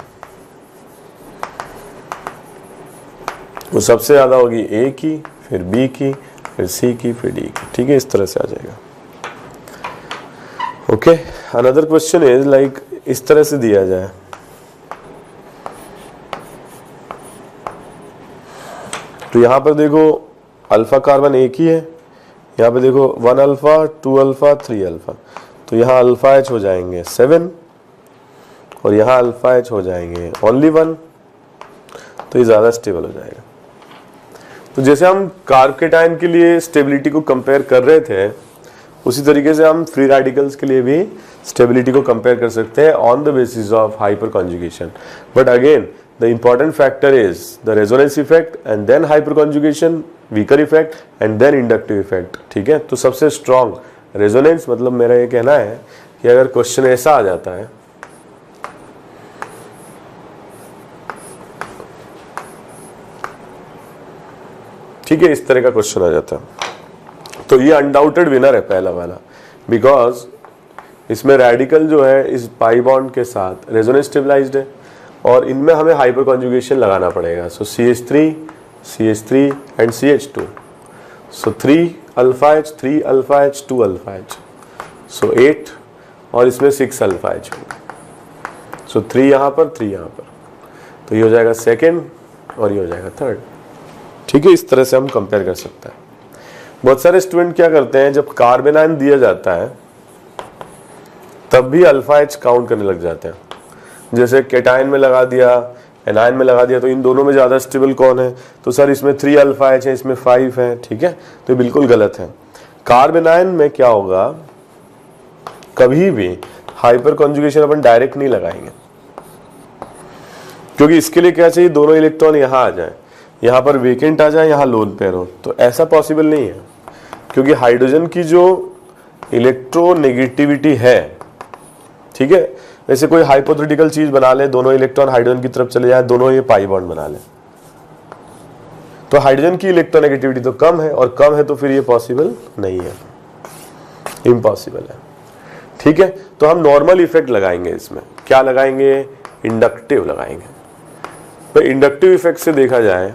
वो सबसे ज़्यादा होगी ए की, फिर बी की, फिर सी की, फिर डी की। ठीक है, इस तरह से आ जाएगा। Okay, another question is like, इस तरह से दिया जाए, तो यहां पर देखो अल्फा कार्बन एक ही है, यहाँ पे देखो 1 अल्फा, 2 अल्फा, 3 अल्फा, तो यहाँ अल्फा एच हो जाएंगे 7 और यहाँ अल्फा एच हो जाएंगे ओनली 1, तो ये ज़्यादा स्टेबल हो जाएगा। तो जैसे हम कार्ब केटायन के लिए स्टेबिलिटी को कंपेयर कर रहे थे, उसी तरीके से हम फ्री रेडिकल्स के लिए भी स्टेबिलिटी को कंपेयर कर सकते हैं on the basis of hyperconjugation. But again the important factor is the resonance effect and then hyperconjugation, weaker effect and then inductive effect. ठीक है, तो सबसे स्ट्रॉन्ग रेजोनेंस, मतलब मेरा ये कहना है कि अगर क्वेश्चन ऐसा आ जाता है, ठीक है, इस तरह का क्वेश्चन आ जाता है, तो ये अनडाउटेड विनर है पहला वाला, बिकॉज इसमें रेडिकल जो है इस पाई बॉन्ड के साथ रेजोनेंस स्टेबलाइज्ड है और इनमें हमें हाइपर कॉन्जुगेशन लगाना पड़ेगा। सो CH3, CH3 and CH2, so 3 alpha H, 3 alpha H, 2 alpha H, सो 8 और इसमें 6 अल्फा H होगा, सो 3 यहाँ पर, 3 यहाँ पर, तो ये हो जाएगा सेकेंड और ये हो जाएगा थर्ड। ठीक है, इस तरह से हम कंपेयर कर सकते हैं। बहुत सारे स्टूडेंट क्या करते हैं, जब कार्बन आयन दिया जाता है तब भी अल्फा एच काउंट करने लग जाते हैं, जैसे केटायन में लगा दिया, एनायन में लगा दिया, तो इन दोनों में ज़्यादा स्टेबल कौन है, तो सर इसमें 3 अल्फा एच है, इसमें 5 है। ठीक है, तो ये बिल्कुल गलत है। कार्बेनाइन में क्या होगा, कभी भी हाइपर कॉन्जुगेशन अपन डायरेक्ट नहीं लगाएंगे, क्योंकि इसके लिए क्या चाहिए, दोनों इलेक्ट्रॉन यहां आ जाए, यहां पर वेकेंट आ जाए, यहां लोन पेयर हो, तो ऐसा पॉसिबल नहीं है, क्योंकि हाइड्रोजन की जो इलेक्ट्रोनेगेटिविटी है, ठीक है, वैसे कोई हाइपोथेटिकल चीज बना ले, दोनों इलेक्ट्रॉन हाइड्रोजन की तरफ चले जाए, दोनों ये पाई बॉन्ड बना ले, तो हाइड्रोजन की इलेक्ट्रोनेगेटिविटी तो कम है, और कम है तो फिर ये पॉसिबल नहीं है, इम्पॉसिबल है, ठीक है। तो हम नॉर्मल इफेक्ट लगाएंगे, इसमें क्या लगाएंगे, इंडक्टिव लगाएंगे। तो इंडक्टिव इफेक्ट से देखा जाए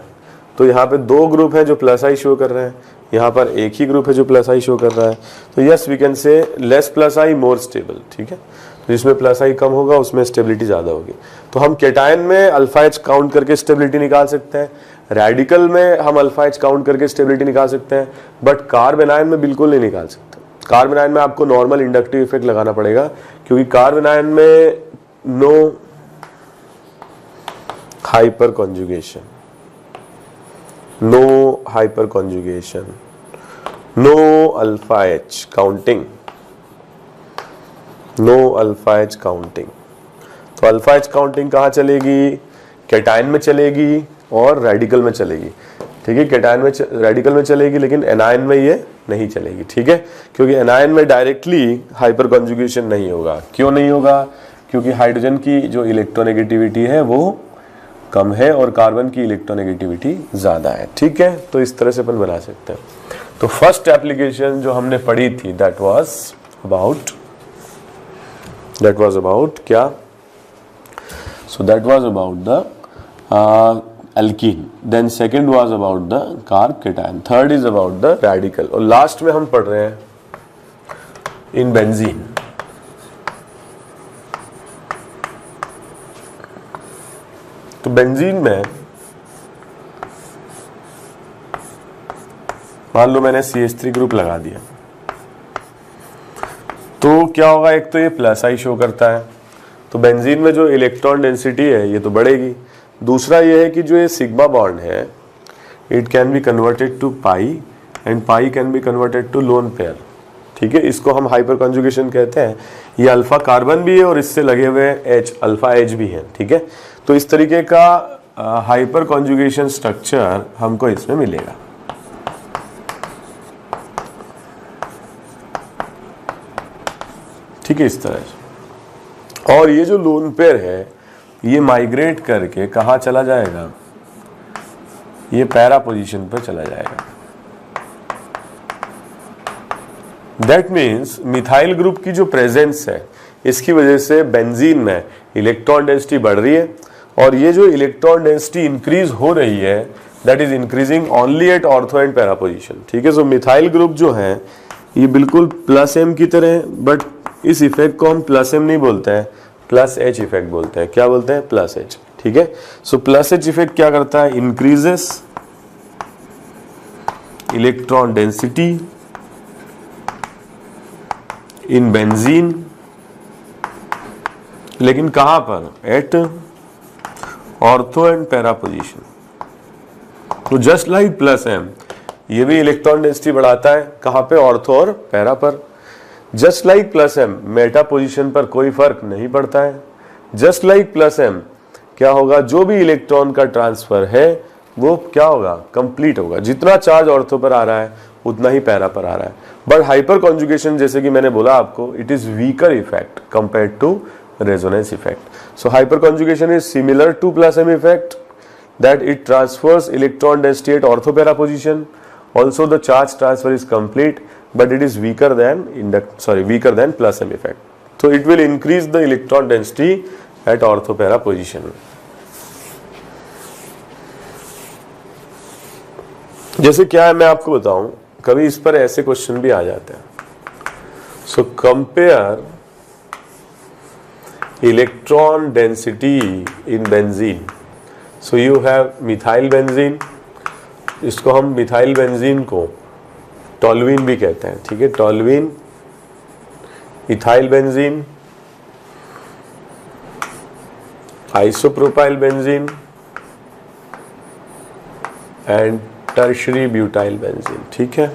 तो यहाँ पे दो ग्रुप हैं जो प्लस आई शो कर रहे हैं, यहाँ पर एक ही ग्रुप है जो प्लस आई शो कर रहा है, तो yes we can say less plus I more stable, ठीक है। तो जिसमें प्लस आई कम होगा उसमें स्टेबिलिटी ज्यादा होगी। तो हम केटायन में अल्फा एच काउंट करके स्टेबिलिटी निकाल सकते हैं, रेडिकल में हम अल्फा एच काउंट करके स्टेबिलिटी निकाल सकते हैं, बट कार्बेनाइन में बिल्कुल नहीं निकाल सकते। कार्बेनाइन में आपको नॉर्मल इंडक्टिव इफेक्ट लगाना पड़ेगा, क्योंकि कार्बेनाइन में no hyperconjugation, no hyperconjugation, no alpha H counting, no alpha H counting. तो अल्फा एच काउंटिंग कहाँ चलेगी, केटायन में चलेगी और रेडिकल में चलेगी, ठीक है। केटायन में रेडिकल में चलेगी, लेकिन एनायन में ये नहीं चलेगी, ठीक है, क्योंकि एनायन में डायरेक्टली हाइपर कॉन्जुगेशन नहीं होगा। क्यों नहीं होगा, क्योंकि हाइड्रोजन की जो इलेक्ट्रोनेगेटिविटी है वो कम है और कार्बन की इलेक्ट्रोनेगेटिविटी ज्यादा है, ठीक है। तो इस तरह से अपन बना सकते हैं। तो फर्स्ट एप्लीकेशन जो हमने पढ़ी थी दैट वाज अबाउट क्या, so that was about the alkene, then second was about the carb cation, third is about the radical, और लास्ट में हम पढ़ रहे हैं इन बेंजीन। तो बेंजीन में मान लो मैंने CH3 ग्रुप लगा दिया, तो क्या होगा, एक तो ये प्लस आई शो करता है, तो बेंजीन में जो इलेक्ट्रॉन डेंसिटी है ये तो बढ़ेगी। दूसरा ये है कि जो ये सिग्मा बॉन्ड है it can be converted to pi and pi can be converted to lone pair, ठीक है। इसको हम हाइपर कॉन्जुगेशन कहते हैं। ये अल्फा कार्बन भी है और इससे लगे हुए एच अल्फा एच भी है, ठीक है। तो इस तरीके का हाइपर कॉन्जुगेशन स्ट्रक्चर हमको इसमें मिलेगा। ठीक है, इस तरह से। और ये जो लोन पेयर है ये माइग्रेट करके कहाँ चला जाएगा, ये पैरा पोजीशन पर चला जाएगा। दैट मीन्स मिथाइल ग्रुप की जो प्रेजेंस है इसकी वजह से बेंजीन में इलेक्ट्रॉन डेंसिटी बढ़ रही है, और ये जो इलेक्ट्रॉन डेंसिटी इंक्रीज हो रही है that is increasing only at ortho and para position, ठीक है। सो मिथाइल ग्रुप जो है ये बिल्कुल प्लस एम की तरह है, बट इस इफेक्ट को हम प्लस एम नहीं बोलते हैं, प्लस एच इफेक्ट बोलते हैं। क्या बोलते हैं, प्लस एच, ठीक है। सो प्लस एच इफेक्ट क्या करता है, increases electron density in benzene, लेकिन कहां पर, at ortho and para position. तो जस्ट लाइक प्लस एम ये भी इलेक्ट्रॉन डेंसिटी बढ़ाता है, कहां पे, ऑर्थो और पैरा पर। Just like plus M meta position पर कोई फर्क नहीं पड़ता है। जस्ट लाइक प्लस एम क्या होगा, जो भी इलेक्ट्रॉन का ट्रांसफर है वो क्या होगा, कंप्लीट होगा। जितना चार्ज ऑर्थो पर आ रहा है उतना ही पैरा पर आ रहा है। बट हाइपर कॉन्जुगेशन जैसे कि मैंने बोला आपको, it is weaker effect compared to resonance effect. So hyperconjugation is similar to plus M effect that it transfers electron density at ortho para position. Also the charge transfer is complete, but it is weaker than plus M effect. So it will increase the electron density at ortho para position. जैसे क्या है मैं आपको बताऊं, कभी इस पर ऐसे क्वेश्चन भी आ जाते हैं। So compare electron density in benzene. So you have methyl benzene, इसको हम मिथाइल बेंजीन को टोल्यूइन भी कहते हैं, ठीक है। Toluene, ethyl benzene, isopropyl benzene and tertiary butyl benzene, ठीक है।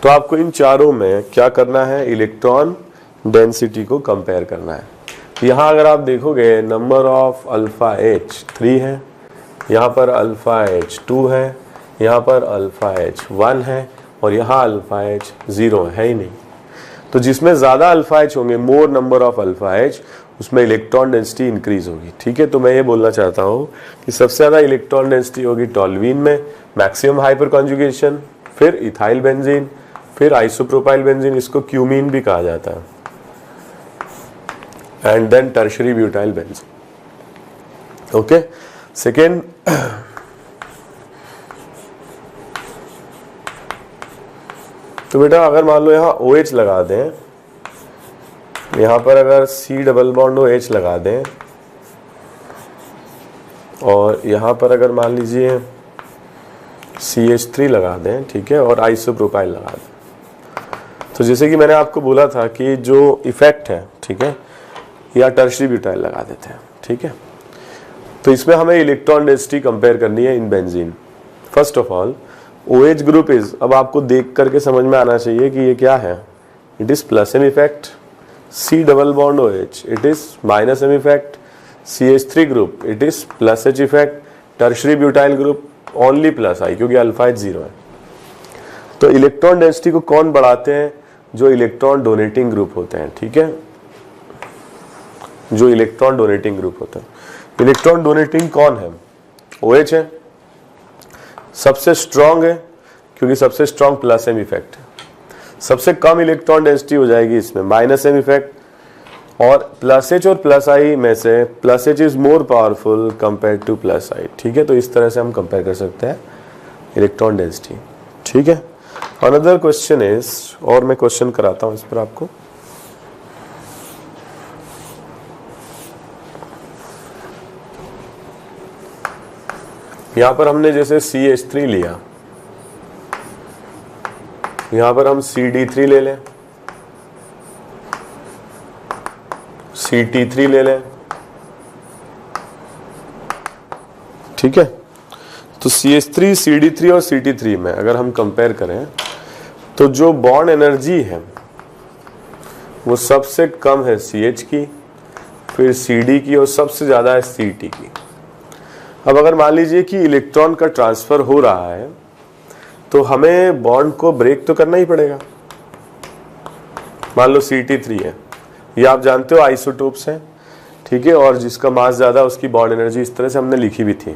तो आपको इन चारों में क्या करना है, इलेक्ट्रॉन डेंसिटी को कंपेयर करना है। यहाँ अगर आप देखोगे नंबर ऑफ अल्फा H 3 है, यहाँ पर अल्फा H 2 है, यहाँ पर अल्फा H 1 है और यहाँ अल्फा H 0 है ही नहीं। तो जिसमें ज़्यादा अल्फा H होंगे, मोर नंबर ऑफ अल्फा H, उसमें इलेक्ट्रॉन डेंसिटी इंक्रीज होगी। ठीक है, तो मैं ये बोलना चाहता हूँ कि सबसे ज़्यादा इलेक्ट्रॉन डेंसिटी होगी टॉल्यूइन में, मैक्सिमम हाइपर कॉन्जुगेशन, फिर इथाइल बेंजीन, फिर आइसोप्रोपाइल बेंजीन, इसको क्यूमीन भी कहा जाता है, and then tertiary butyl benzene. Okay, second तो बेटा अगर मान लो यहाँ OH लगा दें, यहाँ पर अगर C डबल बॉन्ड OH लगा दें और यहाँ पर अगर मान लीजिए CH3 लगा दें, ठीक है, और आइसोप्रोपाइल लगा दें, तो जैसे कि मैंने आपको बोला था कि जो इफेक्ट है, ठीक है, या टर्शरी ब्यूटाइल लगा देते हैं। ठीक है, तो इसमें हमें इलेक्ट्रॉन डेंसिटी कंपेयर करनी है in benzene. First of all OH group is, अब आपको देख करके समझ में आना चाहिए कि ये क्या है, it is plus M effect. C double bond OH it is minus M effect. CH3 group it is plus H effect. Tertiary butyl group only plus I, क्योंकि अल्फा H 0 है। तो इलेक्ट्रॉन डेंसिटी को कौन बढ़ाते हैं, जो electron donating group होते हैं। ठीक है, जो इलेक्ट्रॉन डोनेटिंग ग्रुप होता है। इलेक्ट्रॉन डोनेटिंग कौन है, OH है, सबसे स्ट्रॉन्ग है क्योंकि सबसे स्ट्रॉन्ग प्लस एम इफेक्ट है। सबसे कम इलेक्ट्रॉन डेंसिटी हो जाएगी इसमें माइनस एम इफेक्ट, और प्लस H और प्लस I में से plus H is more powerful compare two plus I। ठीक है, तो इस तरह से हम कंपेयर कर सकते हैं इलेक्ट्रॉन डेंसिटी। ठीक है, अनदर क्वेश्चन इज, और मैं क्वेश्चन कराता हूं इस पर आपको। यहां पर हमने जैसे CH3 लिया, यहां पर हम CD3 ले लें, CT3 ले लें। ठीक है, तो CH3, CD3 और CT3 में अगर हम कंपेयर करें तो जो बॉन्ड एनर्जी है वो सबसे कम है CH की, फिर CD की, और सबसे ज्यादा है CT की। अब अगर मान लीजिए कि इलेक्ट्रॉन का ट्रांसफर हो रहा है तो हमें बॉन्ड को ब्रेक तो करना ही पड़ेगा। मान लो CT3 है, ये आप जानते हो आइसोटोप्स हैं। ठीक है, और जिसका मास ज्यादा उसकी बॉन्ड एनर्जी इस तरह से हमने लिखी भी थी।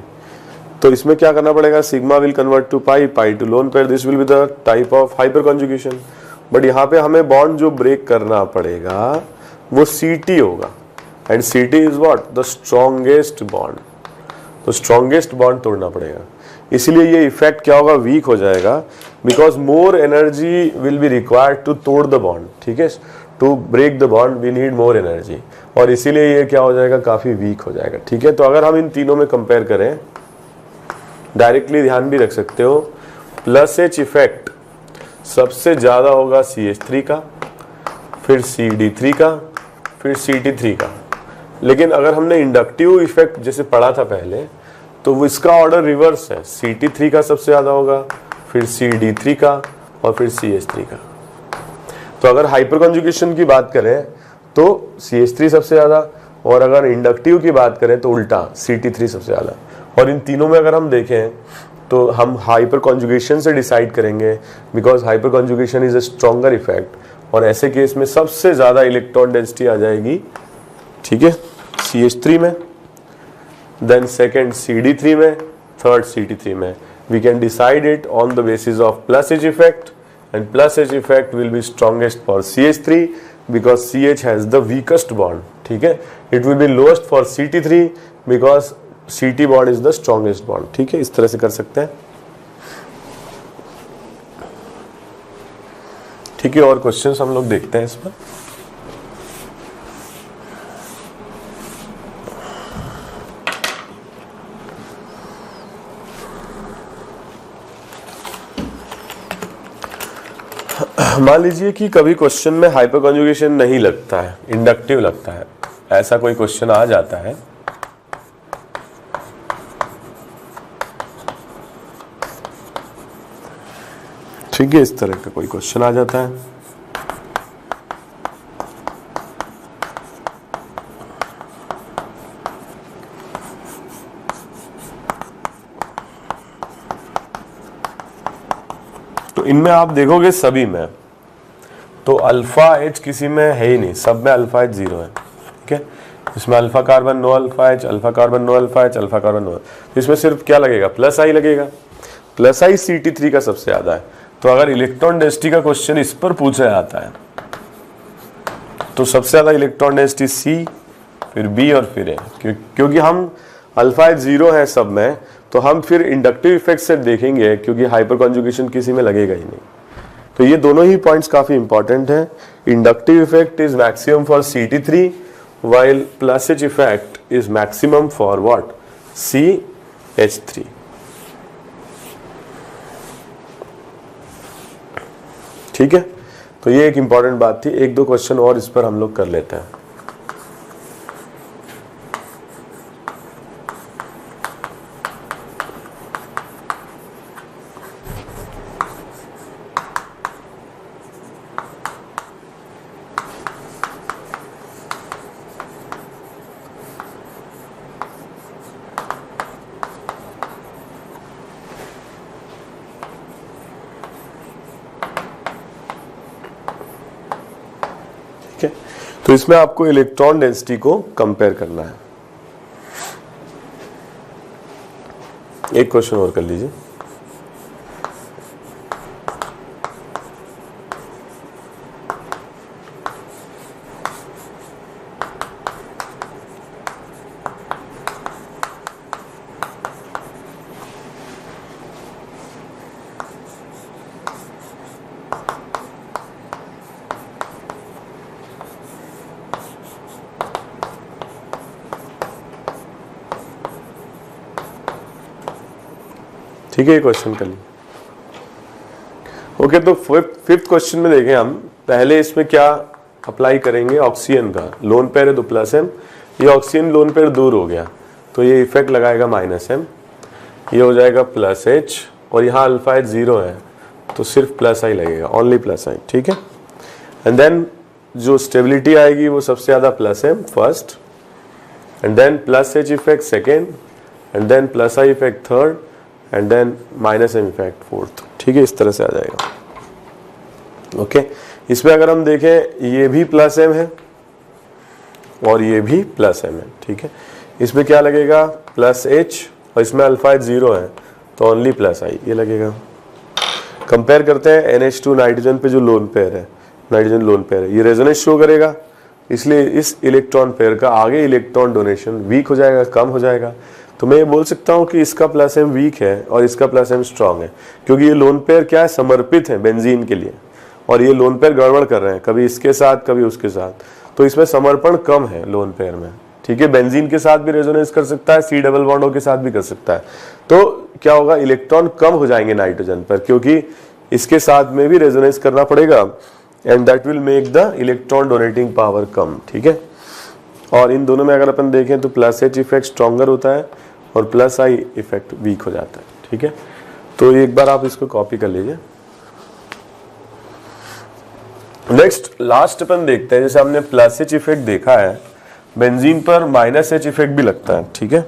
तो इसमें क्या करना पड़ेगा, sigma will convert to pi, pi to lone pair, this will be the type of hyperconjugation. But यहाँ पे हमें बॉन्ड जो ब्रेक करना पड़ेगा वो CT होगा, and CT is what, the strongest bond. तो स्ट्रॉन्गेस्ट बॉन्ड तोड़ना पड़ेगा, इसीलिए ये इफेक्ट क्या होगा, वीक हो जाएगा, because more energy will be required to तोड़ द बॉन्ड। ठीक है, to break the bond we need more energy, और इसीलिए ये क्या हो जाएगा, काफी वीक हो जाएगा। ठीक है, तो अगर हम इन तीनों में कंपेयर करें, डायरेक्टली ध्यान भी रख सकते हो, प्लस H इफेक्ट सबसे ज्यादा होगा CH3 का, फिर CD3 का, फिर CT3 का। लेकिन अगर हमने इंडक्टिव इफेक्ट जैसे पढ़ा था पहले, तो वो इसका ऑर्डर रिवर्स है, CT3 का सबसे ज्यादा होगा, फिर CD3 का, और फिर CH3 का। तो अगर हाइपर कॉन्जुगेशन की बात करें तो CH3 सबसे ज्यादा, और अगर इंडक्टिव की बात करें तो उल्टा CT3 सबसे ज्यादा। और इन तीनों में अगर हम देखें तो हम हाइपर कॉन्जुगेशन से डिसाइड करेंगे, because hyper conjugation is a stronger effect, और ऐसे केस में सबसे ज्यादा इलेक्ट्रॉन डेंसिटी आ जाएगी, ठीक है, CH3 में, देन सेकेंड CD3 में, थर्ड CT3 में। We can decide it on the basis of plus H effect, and plus H effect will be strongest for CH3 because CH has the weakest bond. ठीक है, it will be lowest for CT3 because CT bond is the strongest bond. ठीक है, इस तरह से कर सकते हैं। ठीक है, और क्वेश्चंस हम लोग देखते हैं इसमें। मान लीजिए कि कभी क्वेश्चन में हाइपर कॉन्जुगेशन नहीं लगता है, इंडक्टिव लगता है, ऐसा कोई क्वेश्चन आ जाता है, ठीक है, इस तरह का कोई क्वेश्चन आ जाता है। तो इनमें आप देखोगे सभी में तो अल्फा एच किसी में है ही नहीं, सब में अल्फा एच 0 है। ठीक है, इसमें alpha carbon no alpha H, alpha carbon no alpha H, alpha carbon no, तो इसमें सिर्फ क्या लगेगा, प्लस आई लगेगा। प्लस आई CT3 का सबसे ज्यादा है। तो अगर इलेक्ट्रॉन डेंसिटी का क्वेश्चन इस पर पूछा जाता है तो सबसे ज्यादा इलेक्ट्रॉन डेंसिटी C, फिर B और फिर A, क्योंकि हम अल्फा एच 0 है सब में, तो हम फिर इंडक्टिव इफेक्ट से देखेंगे, क्योंकि हाइपर कॉन्जुगेशन किसी में लगेगा ही नहीं। तो ये दोनों ही पॉइंट्स काफी इंपॉर्टेंट है। Inductive effect is maximum for CT3 while plus H effect is maximum for what, CH3। ठीक है, तो ये एक इंपॉर्टेंट बात थी। एक दो क्वेश्चन और इस पर हम लोग कर लेते हैं। तो इसमें आपको इलेक्ट्रॉन डेंसिटी को कंपेयर करना है। एक क्वेश्चन और कर लीजिए। ठीक है, ये क्वेश्चन कर लीजिए। ओके, तो फिफ्थ क्वेश्चन में देखें हम। पहले इसमें क्या अप्लाई करेंगे, ऑक्सीजन का लोन पेयर है तो प्लस एम, ये ऑक्सीजन लोन पेयर दूर हो गया तो ये इफेक्ट लगाएगा माइनस एम, ये हो जाएगा प्लस एच, और यहाँ अल्फा एच 0 है तो सिर्फ प्लस आई लगेगा, ओनली प्लस आई। ठीक है, एंड देन जो स्टेबिलिटी आएगी वो सबसे ज्यादा plus M first, and then plus H effect second, and then plus I effect third, and then minus M effect fourth. ठीक है, इस तरह से आ जाएगा। ओके, इसमें अगर हम देखें ये भी प्लस एम है और ये भी प्लस एम है। ठीक है, इसमें क्या लगेगा, प्लस एच, और इसमें अल्फा एच 0 है तो ओनली प्लस आई, ये लगेगा। कंपेयर करते हैं NH2 नाइट्रोजन पे जो लोन पेयर है, नाइट्रोजन लोन पेयर है, ये रेजोनेंस शो करेगा, इसलिए इस इलेक्ट्रॉन पेयर का आगे इलेक्ट्रॉन डोनेशन वीक हो जाएगा, कम हो जाएगा। तो मैं ये बोल सकता हूँ कि इसका प्लस एम वीक है और इसका प्लस एम स्ट्रांग है, क्योंकि ये लोन पेयर क्या है, समर्पित है बेंजीन के लिए, और ये लोन पेयर गड़बड़ कर रहे हैं, कभी इसके साथ कभी उसके साथ, तो इसमें समर्पण कम है लोन पेयर में। ठीक है, बेंजीन के साथ भी रेजोनेंस कर सकता है, C डबल बॉन्ड O के साथ भी कर सकता है। तो क्या होगा, इलेक्ट्रॉन कम हो जाएंगे नाइट्रोजन पर, क्योंकि इसके साथ में भी रेजोनेंस करना पड़ेगा, and that will make the electron donating power कम। ठीक है, और इन दोनों में अगर अपन देखें तो प्लस एच इफेक्ट स्ट्रॉन्गर होता है और प्लस आई इफेक्ट वीक हो जाता है। ठीक है, तो एक बार आप इसको कॉपी कर लीजिए। नेक्स्ट लास्ट अपन देखते हैं, जैसे हमने प्लस एच इफेक्ट देखा है, बेंजीन पर माइनस एच इफेक्ट भी लगता है। ठीक है,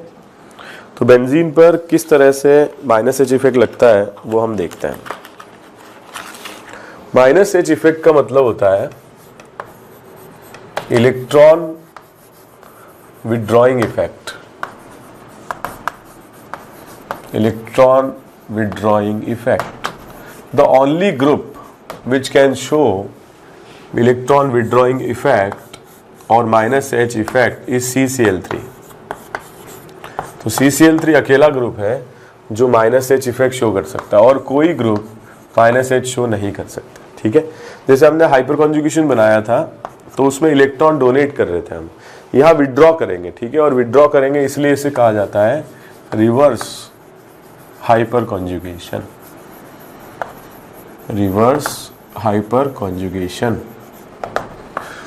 तो बेंजीन पर किस तरह से माइनस एच इफेक्ट लगता है वो हम देखते हैं। माइनस एच इफेक्ट का मतलब होता है electron withdrawing effect, electron withdrawing effect. The only group which can show electron withdrawing effect or minus H effect is CCl3. तो CCl3 अकेला ग्रुप है जो माइनस एच इफेक्ट शो कर सकता है, और कोई ग्रुप माइनस एच शो नहीं कर सकता। ठीक है, जैसे हमने हाइपर कॉन्जुगेशन बनाया था तो उसमें इलेक्ट्रॉन डोनेट कर रहे थे, हम यहाँ विड्रॉ करेंगे। ठीक है, और विड्रॉ करेंगे इसलिए इसे कहा जाता है reverse hyper conjugation, reverse hyper conjugation.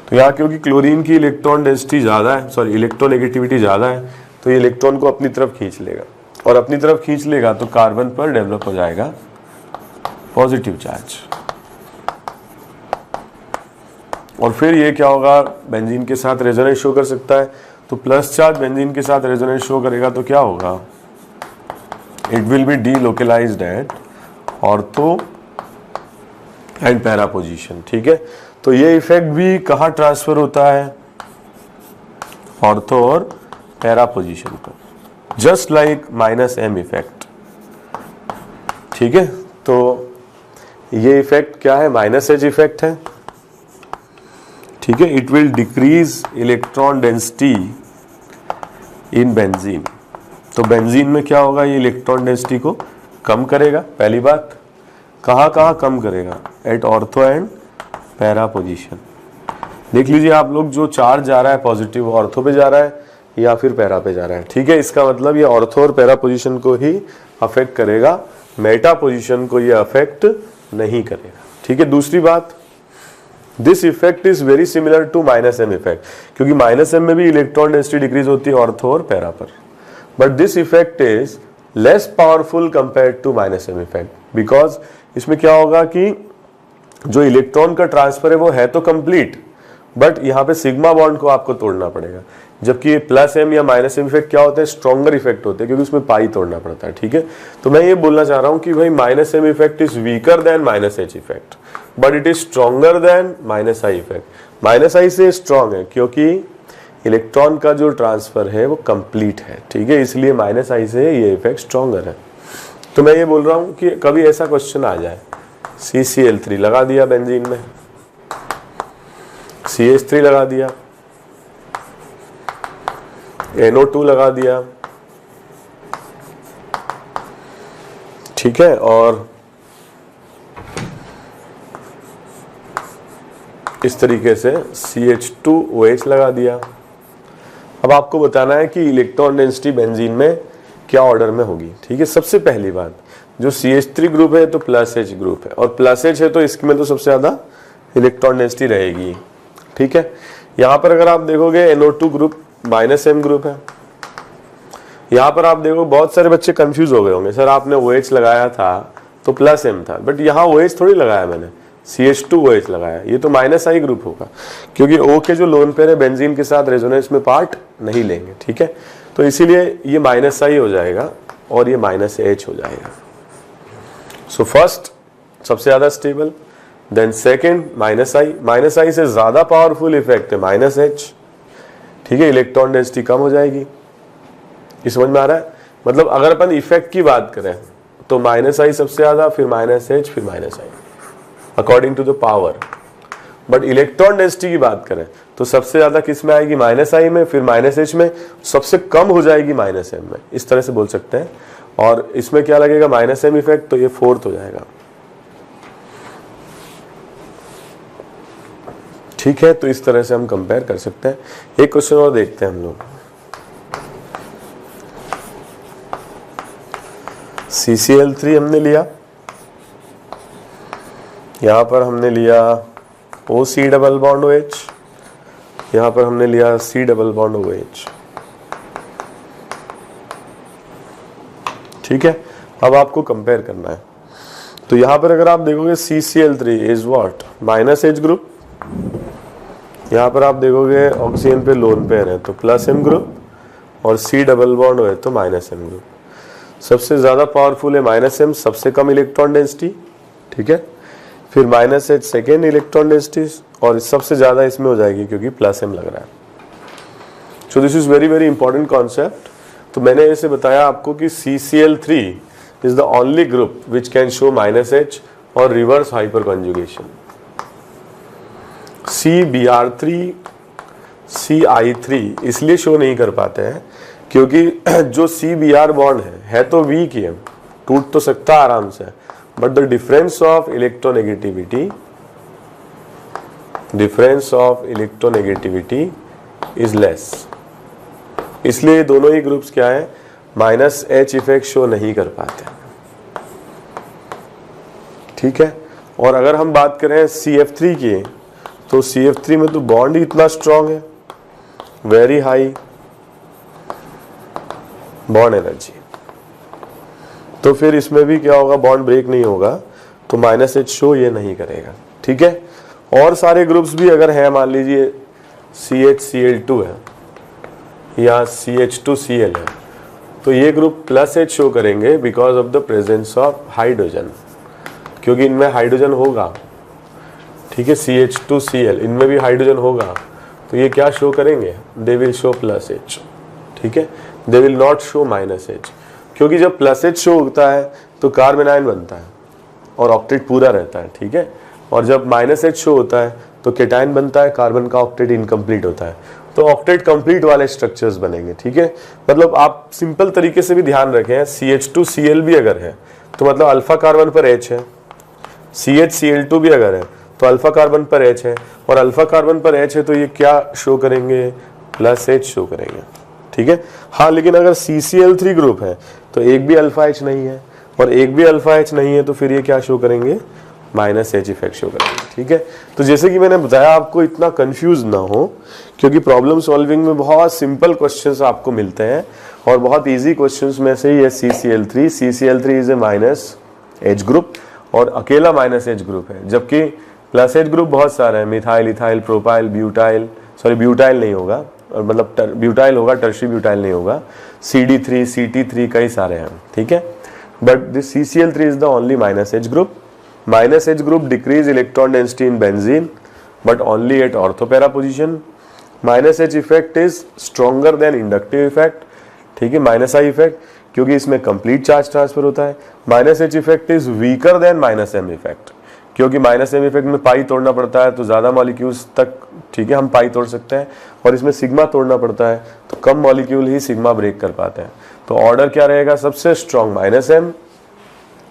तो यहाँ क्योंकि क्लोरीन की इलेक्ट्रॉन डेंसिटी ज्यादा है, सॉरी इलेक्ट्रोनेगेटिविटी ज्यादा है, तो ये इलेक्ट्रॉन को अपनी तरफ खींच लेगा, और अपनी तरफ खींच लेगा तो कार्बन पर डेवलप हो जाएगा पॉजिटिव चार्ज। और फिर ये क्या होगा, बेंजीन के साथ रेजोनेंस शो कर सकता है, तो प्लस चार्ज बेंजीन के साथ रेजोनेंस शो करेगा तो क्या होगा, it will be delocalised at ortho and para position. ठीक है, तो ये इफेक्ट भी कहाँ ट्रांसफर होता है, ऑर्थो और पैरा पोजीशन पर, जस्ट लाइक -m इफेक्ट। ठीक है, तो ये इफेक्ट क्या है, -h इफेक्ट है। ठीक है, it will decrease electron density in benzene. तो बेंजीन में क्या होगा, ये इलेक्ट्रॉन डेंसिटी को कम करेगा। पहली बात, कहाँ कहाँ कम करेगा, at ortho and para position. देख लीजिए आप लोग, जो चार्ज जा रहा है पॉजिटिव ऑर्थो पे जा रहा है या फिर पैरा पे जा रहा है। ठीक है, इसका मतलब ये ऑर्थो और पैरा पोजीशन को ही अफेक्ट करेगा, मेटा पोजीशन को ये अफेक्ट नहीं करेगा। ठीक है, दूसरी बात, this effect is very similar to -m effect, क्योंकि -m में भी इलेक्ट्रॉन डेंसिटी डिक्रीज होती है ऑर्थो और पैरा पर, but this effect is less powerful compared to -m effect, because इसमें क्या होगा कि जो इलेक्ट्रॉन का ट्रांसफर है वो है तो कंप्लीट, बट यहाँ पे सिग्मा बॉन्ड को आपको तोड़ना पड़ेगा, जबकि +m या -m इफेक्ट क्या होते हैं, स्ट्रॉन्गर इफेक्ट होते हैं, क्योंकि उसमें पाई तोड़ना पड़ता है। ठीक है, तो मैं ये बोलना चाह रहा हूँ कि भाई -m effect is weaker then -h effect, but it is stronger then -i effect. -i से स्ट्रॉन्ग है क्योंकि इलेक्ट्रॉन का जो ट्रांसफर है वो कंप्लीट है। ठीक है, इसलिए -i से ये इफेक्ट स्ट्रॉन्गर है। तो मैं ये बोल रहा हूँ कि कभी ऐसा क्वेश्चन आ जाए, CCl3 लगा दिया बेंजीन में, CH3 लगा दिया, NO2 लगा दिया। ठीक है, और इस तरीके से CH2OH लगा दिया। अब आपको बताना है कि इलेक्ट्रॉन डेंसिटी बेंजीन में क्या ऑर्डर में होगी। ठीक है, सबसे पहली बात, जो CH3 ग्रुप है तो +H ग्रुप है, और +H है तो इसमें तो सबसे ज्यादा इलेक्ट्रॉन डेंसिटी रहेगी। ठीक है, यहां पर अगर आप देखोगे NO2 ग्रुप -m ग्रुप है। यहां पर आप देखो बहुत सारे बच्चे कंफ्यूज हो गए होंगे, सर आपने OH लगाया था तो +m था, बट यहाँ OH थोड़ी लगाया मैंने, CH2OH लगाया, ये तो -i ग्रुप होगा, क्योंकि O के जो लोन पेयर है बेंजीन के साथ रेजोनेंस में पार्ट नहीं लेंगे। ठीक है, तो इसीलिए ये -i हो जाएगा और ये -h हो जाएगा। सो फर्स्ट सबसे ज्यादा स्टेबल, देन सेकेंड -i से ज्यादा पावरफुल इफेक्ट है -h। ठीक है, इलेक्ट्रॉन डेंसिटी कम हो जाएगी। ये समझ में आ रहा है, मतलब अगर अपन इफेक्ट की बात करें तो -i सबसे ज्यादा, फिर -h, फिर -i according to the power. But electron density की बात करें तो सबसे ज्यादा किस में आएगी, -i में, फिर -h में, सबसे कम हो जाएगी -m में, इस तरह से बोल सकते हैं। और इसमें क्या लगेगा, -m इफेक्ट, तो ये फोर्थ हो जाएगा। ठीक है, तो इस तरह से हम कंपेयर कर सकते हैं। एक क्वेश्चन और देखते हैं हम लोग, CCl3 हमने लिया, यहां पर हमने लिया OC डबल बॉन्ड OH, यहां पर हमने लिया C डबल बॉन्ड OH। ठीक है, अब आपको कंपेयर करना है। तो यहां पर अगर आप देखोगे CCl3 is what, -H group, यहां पर आप देखोगे ऑक्सीजन पे लोन पेयर है तो +m ग्रुप, और C डबल बॉन्ड है तो -m ग्रुप। सबसे ज्यादा पावरफुल है -m, सबसे कम इलेक्ट्रॉन डेंसिटी। ठीक है, फिर -H सेकेंड इलेक्ट्रॉन डेंसिटी, और सबसे ज्यादा इसमें हो जाएगी क्योंकि +m लग रहा है। So this is very very important concept. तो मैंने ऐसे बताया आपको कि CCl3 is the only group which can show -H और reverse hyper conjugation. CBr3, CI3 इसलिए शो नहीं कर पाते हैं क्योंकि जो CBr बॉन्ड है तो वीक ही है, टूट तो सकता है आराम से, but the difference of electronegativity is less. इसलिए दोनों ही ग्रुप्स क्या है, -H इफेक्ट शो नहीं कर पाते। ठीक है, और अगर हम बात करें CF3 की, तो CF3 में तो बॉन्ड ही इतना स्ट्रांग है, वेरी हाई बॉन्ड एनर्जी, तो फिर इसमें भी क्या होगा, बॉन्ड ब्रेक नहीं होगा, तो माइनस एच शो ये नहीं करेगा, ठीक है। और सारे ग्रुप्स भी अगर हैं, मान लीजिए CHCl2 है या CH2Cl है, तो ये ग्रुप प्लस एच शो करेंगे because of the presence of hydrogen, क्योंकि इनमें हाइड्रोजन होगा, ठीक है। CH2Cl इनमें भी हाइड्रोजन होगा, तो ये क्या शो करेंगे, they will show plus H, ठीक है। They will not show minus H, क्योंकि जब प्लस एच शो होता है तो कार्बन आयन बनता है और ऑक्टेट पूरा रहता है, ठीक है। और जब माइनस एच शो होता है तो केटायन बनता है, कार्बन का ऑक्टेट इनकम्प्लीट होता है, तो ऑक्टेट कंप्लीट वाले स्ट्रक्चर्स बनेंगे, ठीक है। मतलब आप सिंपल तरीके से भी ध्यान रखें, CH2Cl भी अगर है तो मतलब अल्फा कार्बन पर H है, CHCl2 भी अगर है तो अल्फा कार्बन पर H है, और अल्फा कार्बन पर H है तो ये क्या शो करेंगे, प्लस H शो करेंगे, ठीक है। हाँ, लेकिन अगर CCl3 ग्रुप है तो एक भी अल्फा H नहीं है और एक भी अल्फा H नहीं है, तो फिर ये क्या शो करेंगे, माइनस H इफेक्ट शो करेंगे, ठीक है। तो जैसे कि मैंने बताया, आपको इतना कंफ्यूज ना हो, क्योंकि प्रॉब्लम सॉल्विंग में बहुत सिंपल क्वेश्चंस आपको मिलते हैं और बहुत इजी क्वेश्चंस में से ये CCl3 is a minus H group और अकेला माइनस H ग्रुप है, जबकि प्लस H ग्रुप बहुत सारे हैं, methyl, ethyl, propyl, butyl, sorry butyl नहीं होगा, और मतलब ब्यूटाइल होगा, टर्शी ब्यूटाइल नहीं होगा, CD3, CT3 कई सारे हैं, ठीक है। But this CCl3 is the only minus H group. Minus H group decrease electron density in benzene but only at ortho para position. Minus H effect is stronger than inductive effect, ठीक है, minus I effect, क्योंकि इसमें complete charge transfer होता है। Minus H effect is weaker then minus M effect, क्योंकि minus M effect में पाई तोड़ना पड़ता है तो ज़्यादा मॉलिक्यूल्स तक, ठीक है, हम पाई तोड़ सकते हैं, और इसमें सिग्मा तोड़ना पड़ता है तो कम मॉलिक्यूल ही सिग्मा ब्रेक कर पाते हैं। तो ऑर्डर क्या रहेगा, सबसे स्ट्रॉन्ग माइनस M,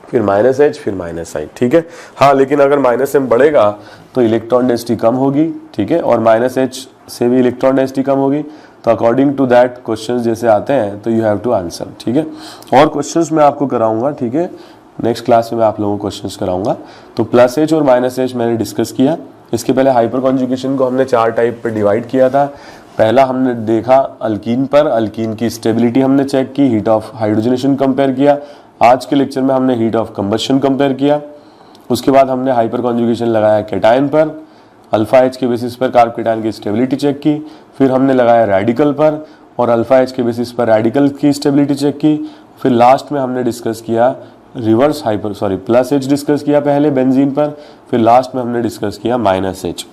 फिर माइनस H, फिर माइनस I, ठीक है। हाँ, लेकिन अगर माइनस M बढ़ेगा तो इलेक्ट्रॉन डेंसिटी कम होगी, ठीक है, और माइनस H से भी इलेक्ट्रॉन डेंसिटी कम होगी। तो अकॉर्डिंग टू दैट क्वेश्चंस जैसे आते हैं तो यू हैव टू आंसर, ठीक है। और क्वेश्चंस मैं आपको कराऊंगा, ठीक है, नेक्स्ट क्लास में मैं आप लोगों को क्वेश्चंस कराऊंगा। तो प्लस H और माइनस H मैंने डिस्कस किया। इसके पहले हाइपर कॉन्जुगेशन को हमने 4 टाइप पर डिवाइड किया था। पहला हमने देखा अल्कीन पर, अल्कीन की स्टेबिलिटी हमने चेक की, हीट ऑफ हाइड्रोजनेशन कंपेयर किया। आज के लेक्चर में हमने हीट ऑफ कंबशन कंपेयर किया। उसके बाद हमने हाइपर कॉन्जुगेशन लगाया केटायन पर, अल्फा H के बेसिस पर कार्ब केटायन की स्टेबिलिटी चेक की। फिर हमने लगाया रेडिकल पर और अल्फा H के बेसिस पर रेडिकल की स्टेबिलिटी चेक की। फिर लास्ट में हमने डिस्कस किया रिवर्स प्लस H डिस्कस किया पहले बेंजीन पर, फिर लास्ट में हमने डिस्कस किया माइनस H।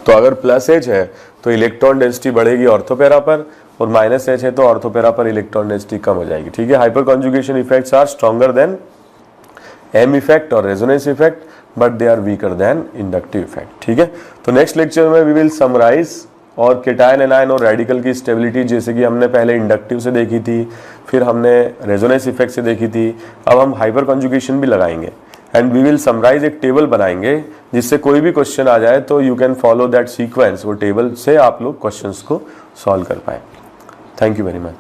तो अगर प्लस H है तो इलेक्ट्रॉन डेंसिटी बढ़ेगी ऑर्थोपेरा पर, और माइनस H है तो ऑर्थोपेरा पर इलेक्ट्रॉन डेंसिटी कम हो जाएगी, ठीक है। Hyperconjugation effects are stronger than M effect और resonance effect, but they are weaker than inductive effect, ठीक है। तो नेक्स्ट लेक्चर में वी विल समराइज और केटायन, एनायन और रेडिकल की स्टेबिलिटी, जैसे कि हमने पहले इंडक्टिव से देखी थी, फिर हमने रेजोनेंस इफेक्ट से देखी थी, अब हम हाइपर कॉन्जुगेशन भी लगाएंगे एंड वी विल समराइज, एक टेबल बनाएंगे जिससे कोई भी क्वेश्चन आ जाए तो you can follow that sequence, वो टेबल से आप लोग क्वेश्चंस को सॉल्व कर पाए। Thank you very much.